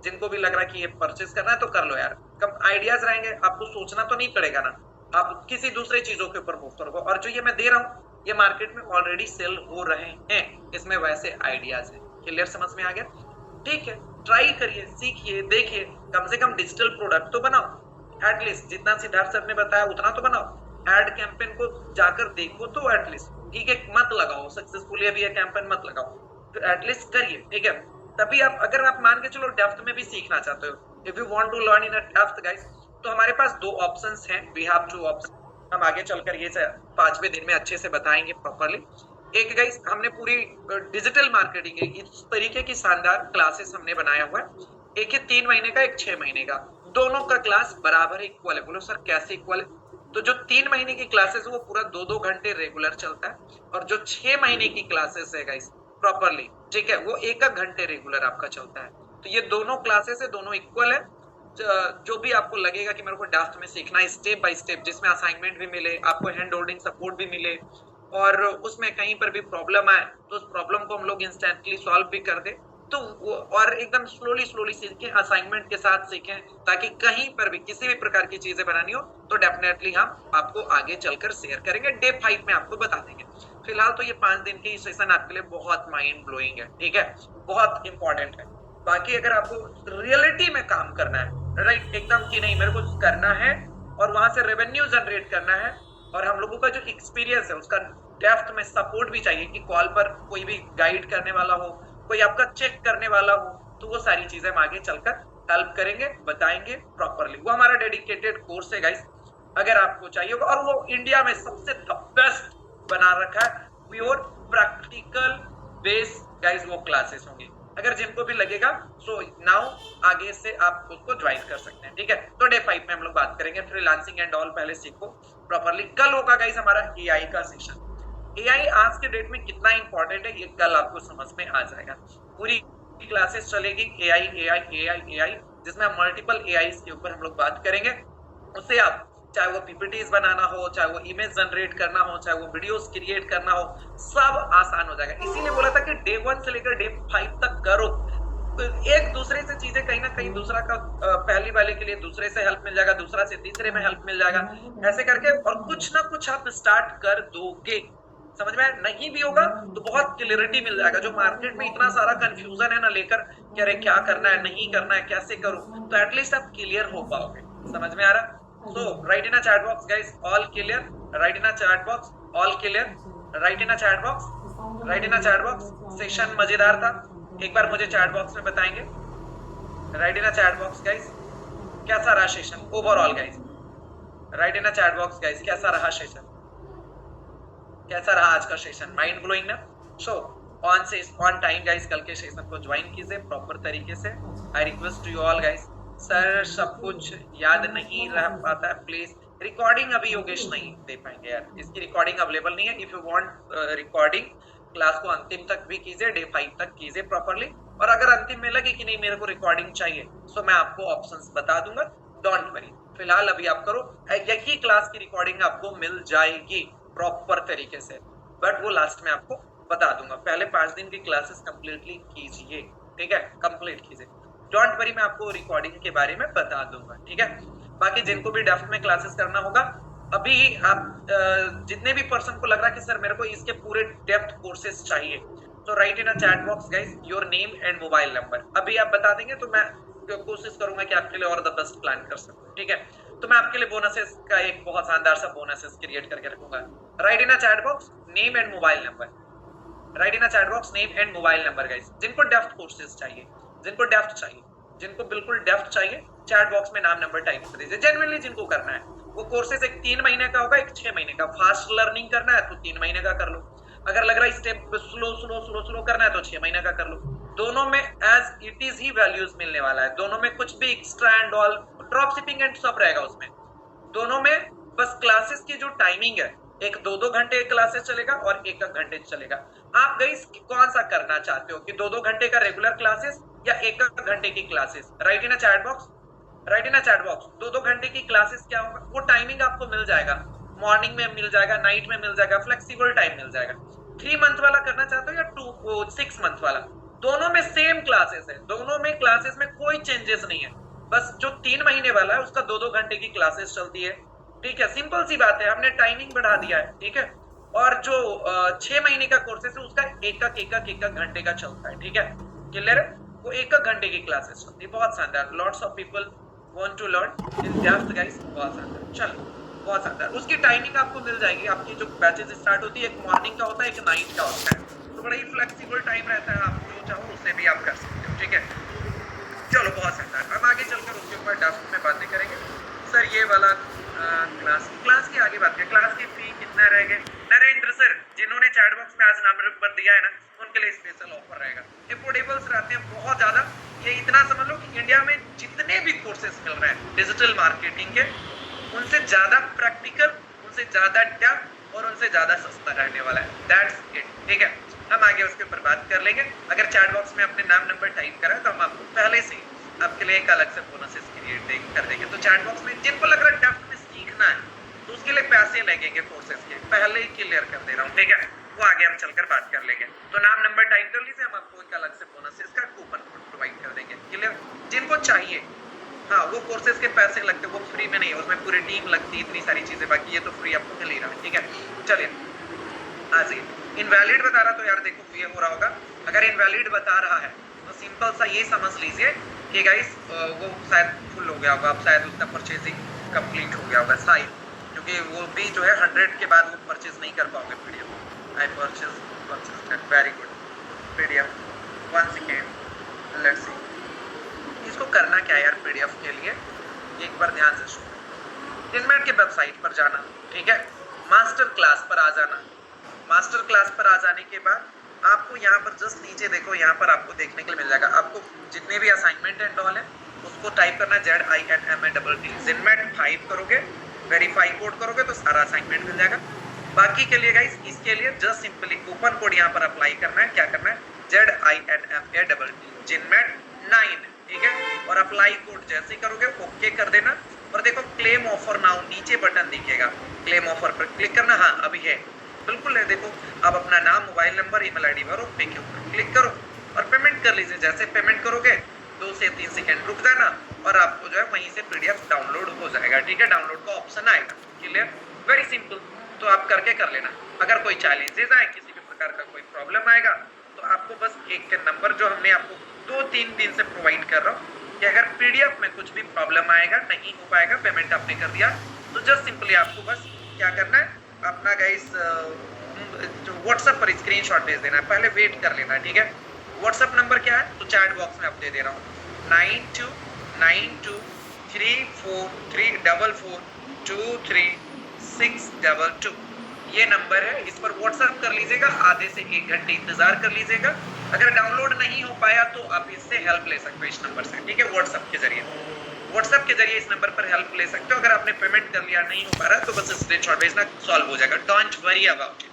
जिनको भी लग रहा है कि ये परचेज करना है तो कर लो यार, कम आइडियाज रहेंगे, आपको सोचना तो नहीं पड़ेगा ना, आप किसी दूसरे चीजों के ऊपर मूव करोगे। और जो ये मैं दे रहा हूँ ये मार्केट में ऑलरेडी सेल हो रहे हैं, इसमें वैसे आइडियाज है। क्लियर, समझ में आ गया, ठीक है। ट्राई करिए, सीखिए, देखिए, कम से कम डिजिटल प्रोडक्ट तो बनाओ, एटलीस्ट जितना सिद्धार्थ सर ने बताया उतना तो बनाओ। एड कैंपेन को जाकर देखो तो एटलीस्ट, ठीक है, मत लगाओ सक्सेसफुली अभी ये कैंपेन मत लगाओ, तो एटलीस्ट करिए, ठीक है। तभी आप, अगर आप मान के चलो डेप्थ में भी सीखना चाहते हो, if you want to learn in a depth guys, तो हमारे पास 2 ऑप्शंस हैं, वी हैव 2 ऑप्शन। हम आगे चलकर ये 5वें दिन में अच्छे से बताएंगे प्रॉपर्ली। एक गाइस हमने पूरी डिजिटल मार्केटिंग की इस तरीके की शानदार क्लासेस हमने बनाया हुआ है, एक है 3 महीने का, एक 6 महीने का, दोनों का क्लास बराबर इक्वल है। बोलो सर कैसे इक्वल है? तो जो 3 महीने की क्लासेस है वो पूरा 2-2 घंटे रेगुलर चलता है, और जो 6 महीने की क्लासेस है गाइस प्रॉपर्ली, ठीक है, वो 1-1 घंटे रेगुलर आपका चलता है। तो ये दोनों क्लासेस है, दोनों इक्वल है। जो भी आपको लगेगा कि मेरे को डेप्थ में सीखना है स्टेप बाय स्टेप, जिसमें असाइनमेंट भी मिले, आपको हैंड होल्डिंग सपोर्ट भी मिले, और उसमें कहीं पर भी प्रॉब्लम आए तो उस प्रॉब्लम को हम लोग इंस्टेंटली सॉल्व भी कर दे, तो और एकदम स्लोली सीखें, असाइनमेंट के साथ सीखें, ताकि कहीं पर भी किसी भी प्रकार की चीजें बनानी हो तो डेफिनेटली हम आपको आगे चलकर शेयर करेंगे, डे 5 में आपको बता देंगे। फिलहाल तो ये 5 दिन की सेशन आपके लिए बहुत माइंड ब्लोइंग है, ठीक है, बहुत इंपॉर्टेंट है। बाकी अगर आपको रियलिटी में काम करना है, राइट, एकदम कि नहीं मेरे को करना है और वहां से रेवेन्यू जनरेट करना है, और हम लोगों का जो एक्सपीरियंस है उसका डेप्थ में सपोर्ट भी चाहिए, कि कॉल पर कोई भी गाइड करने वाला हो, कोई आपका चेक करने वाला हो, तो वो सारी चीजें हम आगे चलकर हेल्प करेंगे, बताएंगे प्रॉपरली। वो हमारा डेडिकेटेड कोर्स है गाइस, अगर आपको चाहिए होगा, और वो इंडिया में सबसे द बेस्ट बना रखा है, प्योर प्रैक्टिकल बेस गाइस वो क्लासेस होंगी। अगर जिनको भी लगेगा सो नाउ आगे से आप उसको ज्वाइन कर सकते हैं, ठीक है। तो डे 5 में हम लोग बात करेंगे फ्रीलांसिंग एंड ऑल, पहले सीखो प्रॉपर्ली। कल होगा गाइस हमारा एआई का सेशन। एआई आज के डेट में कितना इंपॉर्टेंट है ये कल आपको समझ में आ जाएगा। पूरी क्लासेस चलेगी एआई एआई एआई एआई, जिसमें हम मल्टीपल एआई के ऊपर हम लोग बात करेंगे। उससे आप चाहे वो पीपीटीज बनाना हो, चाहे वो इमेज जनरेट करना हो, चाहे वो वीडियोस क्रिएट करना हो, सब आसान हो जाएगा। इसीलिए बोला था कि डे 1 से लेकर डे 5 तक करो। तो एक दूसरे से चीजें कहीं ना कहीं दूसरा का पहली वाले के लिए दूसरे से हेल्प मिल जाएगा, दूसरा से तीसरे में हेल्प मिल जाएगा, ऐसे करके और कुछ ना कुछ आप स्टार्ट कर दोगे। समझ में नहीं भी होगा तो बहुत क्लियरिटी मिल जाएगा। जो मार्केट में इतना सारा कंफ्यूजन है ना लेकर कि अरे क्या करना है, नहीं करना है, कैसे करूं, तो एटलीस्ट आप क्लियर हो पाओगे। समझ में आ रहा? So write in a chat box guys, all clear. Write in a chat box, all clear. Write in a chat box, write in a chat box. Session मजेदार था, एक बार मुझे चैट बॉक्स में बताएंगे। Right in a chat box guys, कैसा रहा session overall guys? Right in a chat box guys, कैसा रहा सेशन, कैसा रहा आज का सेशन? माइंड ब्लोइंग ना? सो ऑन टाइम गाइस कल के सेशन को ज्वाइन कीजिए प्रॉपर तरीके से। I request to you all guys, sir सब कुछ याद नहीं रह पाता है, प्लीज रिकॉर्डिंग अभी योगेश नहीं दे पाएंगे यार, इसकी रिकॉर्डिंग अवेलेबल नहीं है। If you want recording class को अंतिम तक भी कीजिए, डे 5 तक कीजिए प्रॉपरली। और अगर अंतिम में लगे कि नहीं मेरे को रिकॉर्डिंग चाहिए तो मैं आपको ऑप्शंस बता दूंगा, डोंट वरी। फिलहाल अभी आप करो, यही क्लास की रिकॉर्डिंग आपको मिल जाएगी प्रॉपर तरीके से, बट वो लास्ट में आपको बता दूंगा। पहले 5 दिन की क्लासेस कंप्लीटली कीजिए, ठीक है, कंप्लीट कीजिए, डोंट वरी, मैं आपको रिकॉर्डिंग के बारे में बता दूंगा, ठीक है। बाकी जिनको भी डेफ्ट में क्लासेस करना होगा, अभी आप जितने भी पर्सन को लग रहा है कि सर मेरे को इसके पूरे डेप्थ कोर्सेस चाहिए, तो right in a chat box guys your name and mobile number. अभी आप बता देंगे तो मैं कोशिश करूंगा कि आपके लिए और द बेस्ट प्लान कर सकूं, ठीक है। तो मैं आपके लिए बोनसेस का एक बहुत शानदार सा बोनसेस क्रिएट करके रखूंगा। Right in a chat box name and mobile number, right in a chat box name and mobile number guys. जिनको डेफ्ट कोर्सेज चाहिए, जिनको डेफ्ट चाहिए, जिनको बिल्कुल डेफ्ट चाहिए, चैट बॉक्स में नाम नंबर टाइप कर दीजिए। जेन्युइनली जिनको करना है वो कोर्सेज एक 3 महीने का होगा, एक 6 महीने का। फास्ट लर्निंग करना है तो 3 महीने का कर लो, अगर लग रहा है step slow slow slow slow करना है तो 6 महीने का कर लो। दोनों में एज इट इज ही वैल्यूज मिलने वाला है, दोनों में कुछ भी extra and all drop shipping and सब रहेगा उसमें। दोनों में बस क्लासेस की जो टाइमिंग है, एक 2-2 घंटे क्लासेस चलेगा और 1-1 घंटे चलेगा। आप गाइस कौन सा करना चाहते हो कि 2-2 घंटे का रेगुलर क्लासेस या 1-1 घंटे की classes? Right in a chat box, right in a chat box. 2-2 घंटे की क्लासेस क्या होगा वो टाइमिंग आपको मिल जाएगा, मॉर्निंग में मिल जाएगा, नाइट में मिल जाएगा, फ्लेक्सिबल टाइम मिल जाएगा। 3 मंथ वाला करना चाहते हो या 6 मंथ वाला, दोनों में सेम क्लासेस है, दोनों में क्लासेस में कोई चेंजेस नहीं है। बस जो 3 महीने वाला है उसका 2-2 घंटे की क्लासेस चलती है, ठीक है। सिंपल सी बात है, हमने टाइमिंग बढ़ा दिया है, ठीक है। और जो 6 महीने का कोर्सेस है उसका एक घंटे का चलता है, ठीक है, क्लियर है। वो 1 घंटे की क्लासेस चलती है। बहुत शानदार, lots of people want to learn in depth guys, बहुत शानदार। चलो बहुत शानदार, उसकी टाइमिंग आपको मिल जाएगी। आपकी जो बैचेस स्टार्ट होती है, एक मॉर्निंग का होता है, एक नाइट का होता है, तो बड़ा ही फ्लेक्सिबल टाइम रहता है, आप जो चाहो उससे भी आप कर सकते हो, ठीक है। चलो बहुत शानदार, हम आगे चलकर उसके ऊपर डेप्थ में बातें करेंगे। सर ये वाला क्लास की आगे बात करें, क्लास की फी कितना रहेगा? नरेंद्र सर जिन्होंने चैट बॉक्स में आज नंबर दिया है ना, उनके लिए स्पेशल ऑफर रहेगा। अफोर्डेबल्स रहते हैं बहुत ज्यादा, ये इतना समझ लो कि इंडिया में जितने भी कोर्सेस मिल रहे हैं डिजिटल मार्केटिंग के, उनसे ज्यादा प्रैक्टिकल, उनसे ज्यादा डेप्थ और उनसे ज्यादा सस्ता रहने वाला है। दैट्स इट, ठीक है। हम आगे उसके ऊपर बात कर लेंगे। अगर चैट बॉक्स में अपने नाम नंबर टाइप करा तो हम आपको पहले से आपके लिए एक अलग से बोनसेस क्रिएट कर देंगे। तो चैट बॉक्स में जिनको लग रहा है डेप्थ में सीखना है तो उसके लिए पैसे लगेंगे कोर्सेज के, पहले ही क्लियर कर दे रहा हूँ, ठीक है। वो आगे हम चलकर बात कर लेंगे। तो नाम नंबर टाइप कर लीजिए, हम आपको एक अलग से बोनसेस का कूपन कोड प्रोवाइड कर देंगे, क्लियर। जिनको चाहिए, हाँ वो कोर्सेज के पैसे लगते हैं, वो फ्री में नहीं है, उसमें पूरी टीम लगती है, इतनी सारी चीजें, बाकी ये तो फ्री आपको मिल ही रहा है, ठीक है। चलिए आज इनवैलिड बता रहा तो यार देखो ये हो रहा होगा, अगर इनवैलिड बता रहा है तो सिंपल सा ये समझ लीजिए कि गाइस वो शायद फुल हो गया होगा, अब शायद उसका परचेजिंग कंप्लीट हो गया होगा शायद, क्योंकि वो भी जो है 100 के बाद वो परचेज नहीं कर पाओगे PDF. I purchase very good PDF, 1 second let's see इसको करना क्या है यार। पीडीएफ के लिए एक बार ध्यान से सुनो, इनमेट के वेबसाइट पर जाना, ठीक है, मास्टर क्लास पर आ जाना, मास्टर क्लास पर आ जाने के बाद आपको यहाँ पर जस्ट नीचे देखो, यहाँ पर आपको देखने के लिए मिल जाएगा, आपको जितने भी असाइनमेंट एंड ऑल है उसको टाइप करना है ZINMAT जिनमेट 5 करोगे, वेरीफाई कोड करोगे तो सारा असाइनमेंट मिल जाएगा। बाकी के लिए गाइस, इसके लिए जस्ट सिंपली कूपन कोड यहाँ पर अप्लाई करना है। क्या करना है? ZINMAT जिनमेट 9, ठीक है। और अप्लाई कोड जैसे करोगे ओके कर देना। और देखो क्लेम ऑफर नाउ नीचे बटन दिखेगा, क्लेम ऑफर पर क्लिक करना। हाँ अभी है, बिल्कुल है। देखो आप अपना नाम, मोबाइल नंबर, ईमेल आईडी भरो, पे के ऊपर क्लिक करो और पेमेंट कर लीजिए। जैसे पेमेंट करोगे 2 से 3 सेकंड रुक जाना और आपको जो है वहीं से PDF डाउनलोड हो जाएगा, ठीक है। डाउनलोड का ऑप्शन आएगा। Clear, very simple. तो आप करके कर लेना। अगर कोई चैलेंजेस आए, किसी भी प्रकार का कोई प्रॉब्लम आएगा तो आपको बस एक नंबर जो हमने आपको 2-3 दिन से प्रोवाइड कर रहा हूँ कि अगर PDF में कुछ भी प्रॉब्लम आएगा, नहीं हो पाएगा, पेमेंट आपने कर दिया, तो जस्ट सिंपली आपको बस क्या करना है, अपना गाइस व्हाट्सएप पर स्क्रीनशॉट भेज देना है। पहले वेट कर लेना है, ठीक है। व्हाट्सएप नंबर क्या है तो चैट बॉक्स में आप दे दे रहा हूँ 929234423622। ये नंबर है, इस पर व्हाट्सएप कर लीजिएगा। आधे से 1 घंटे इंतजार कर लीजिएगा। अगर डाउनलोड नहीं हो पाया तो आप इससे हेल्प ले सकते हो इस नंबर से, ठीक है। व्हाट्सएप के जरिए इस नंबर पर हेल्प ले सकते हो। अगर आपने पेमेंट कर लिया, नहीं हो पा रहा तो बस स्क्रीनशॉट भेजना, सॉल्व हो जाएगा। डोंट वरी अबाउट इट,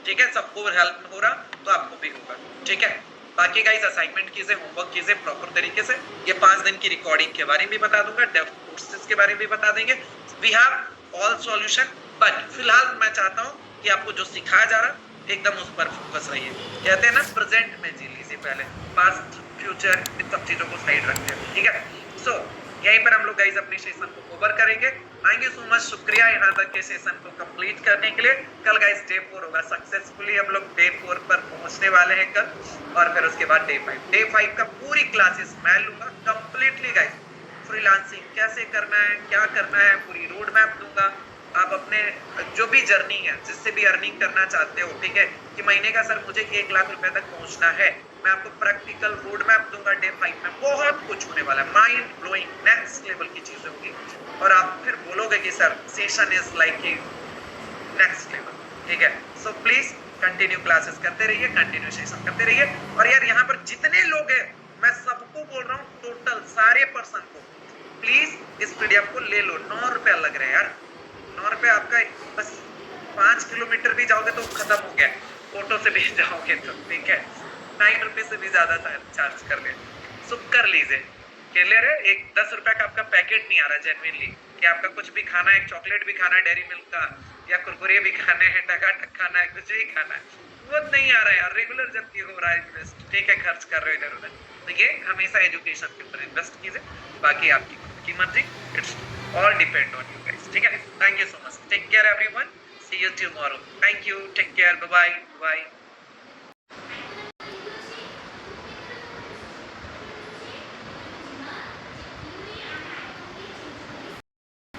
ठीक है। सबको हेल्प हो रहा तो आपको भी होगा, ठीक है। बाकी गाइस असाइनमेंट कीजिए, होमवर्क कीजिए प्रॉपर तरीके से। ये 5 दिन की रिकॉर्डिंग के बारे में भी बता दूंगा, डेव कोर्सेज के बारे में भी बता देंगे। We have all solution, but फिलहाल मैं चाहता हूँ कि आपको जो सिखाया जा रहा एकदम उस पर फोकस रहिए। कहते हैं ना, प्रेजेंट में जी लीजिए, पहले पास्ट फ्यूचर इन सब चीजों को साइड रखते हैं, ठीक है। सो यहीं पर हम लोग गाइस अपने सेशन को कवर करेंगे। थैंक यू सो मच, शुक्रिया यहाँ तक के सेशन को कंप्लीट करने के लिए। कल गाइस डे 4 होगा, सक्सेसफुली हम लोग डे 4 पर पहुंचने वाले हैं कल, और फिर उसके बाद डे 5 का पूरी क्लासेस मैं लूंगा कंप्लीटली गाइस। फ्रीलांसिंग कैसे करना है, क्या करना है, पूरी रोड मैप दूंगा। आप अपने जो भी जर्नी है, जिससे भी अर्निंग करना चाहते हो, ठीक है, कि महीने का सर मुझे 1 लाख रुपए तक पहुंचना है, मैं आपको प्रैक्टिकल रोड मैप दूंगा। डे 5 में बहुत कुछ होने वाला है, माइंड ब्लोइंग नेक्स्ट लेवल की चीजें होगी, और आप फिर बोलोगे कि sir session is like next level, ठीक है। सो प्लीज कंटिन्यू क्लासेस करते रहिए, कंटिन्यू सेशन करते रहिए। और यार यहाँ पर जितने लोग हैं, मैं सबको बोल रहा हूँ, टोटल सारे पर्सन को प्लीज इस PDF को ले लो। 9 रुपया लग रहे हैं यार, 9 रुपए आपका, बस 5 किलोमीटर भी जाओगे तो खत्म हो गया, ऑटो से भी जाओगे तो, ठीक है। 9 रुपए से भी ज्यादा चार्ज कर ले, सो कर लीजिए। क्लियर है। एक 10 रुपए का आपका पैकेट नहीं आ रहा जेन्युइनली, कि आपका कुछ भी खाना है, चॉकलेट भी खाना है डेयरी मिल्क का, या कुरकुरे भी खाने हैं, टकाटक खाना है, कुछ भी खाना है, वो नहीं आ रहा है यार। रेगुलर जबकि हो रहा है इन्वेस्ट, ठीक है, खर्च कर रहे हो इधर उधर, तो ये हमेशा एजुकेशन के ऊपर इन्वेस्ट कीजिए। बाकी आपकी खुद की मर्जी, it's all depend on you guys, ठीक है। Thank you so much, take care everyone, see you tomorrow. Thank you, take care, bye bye.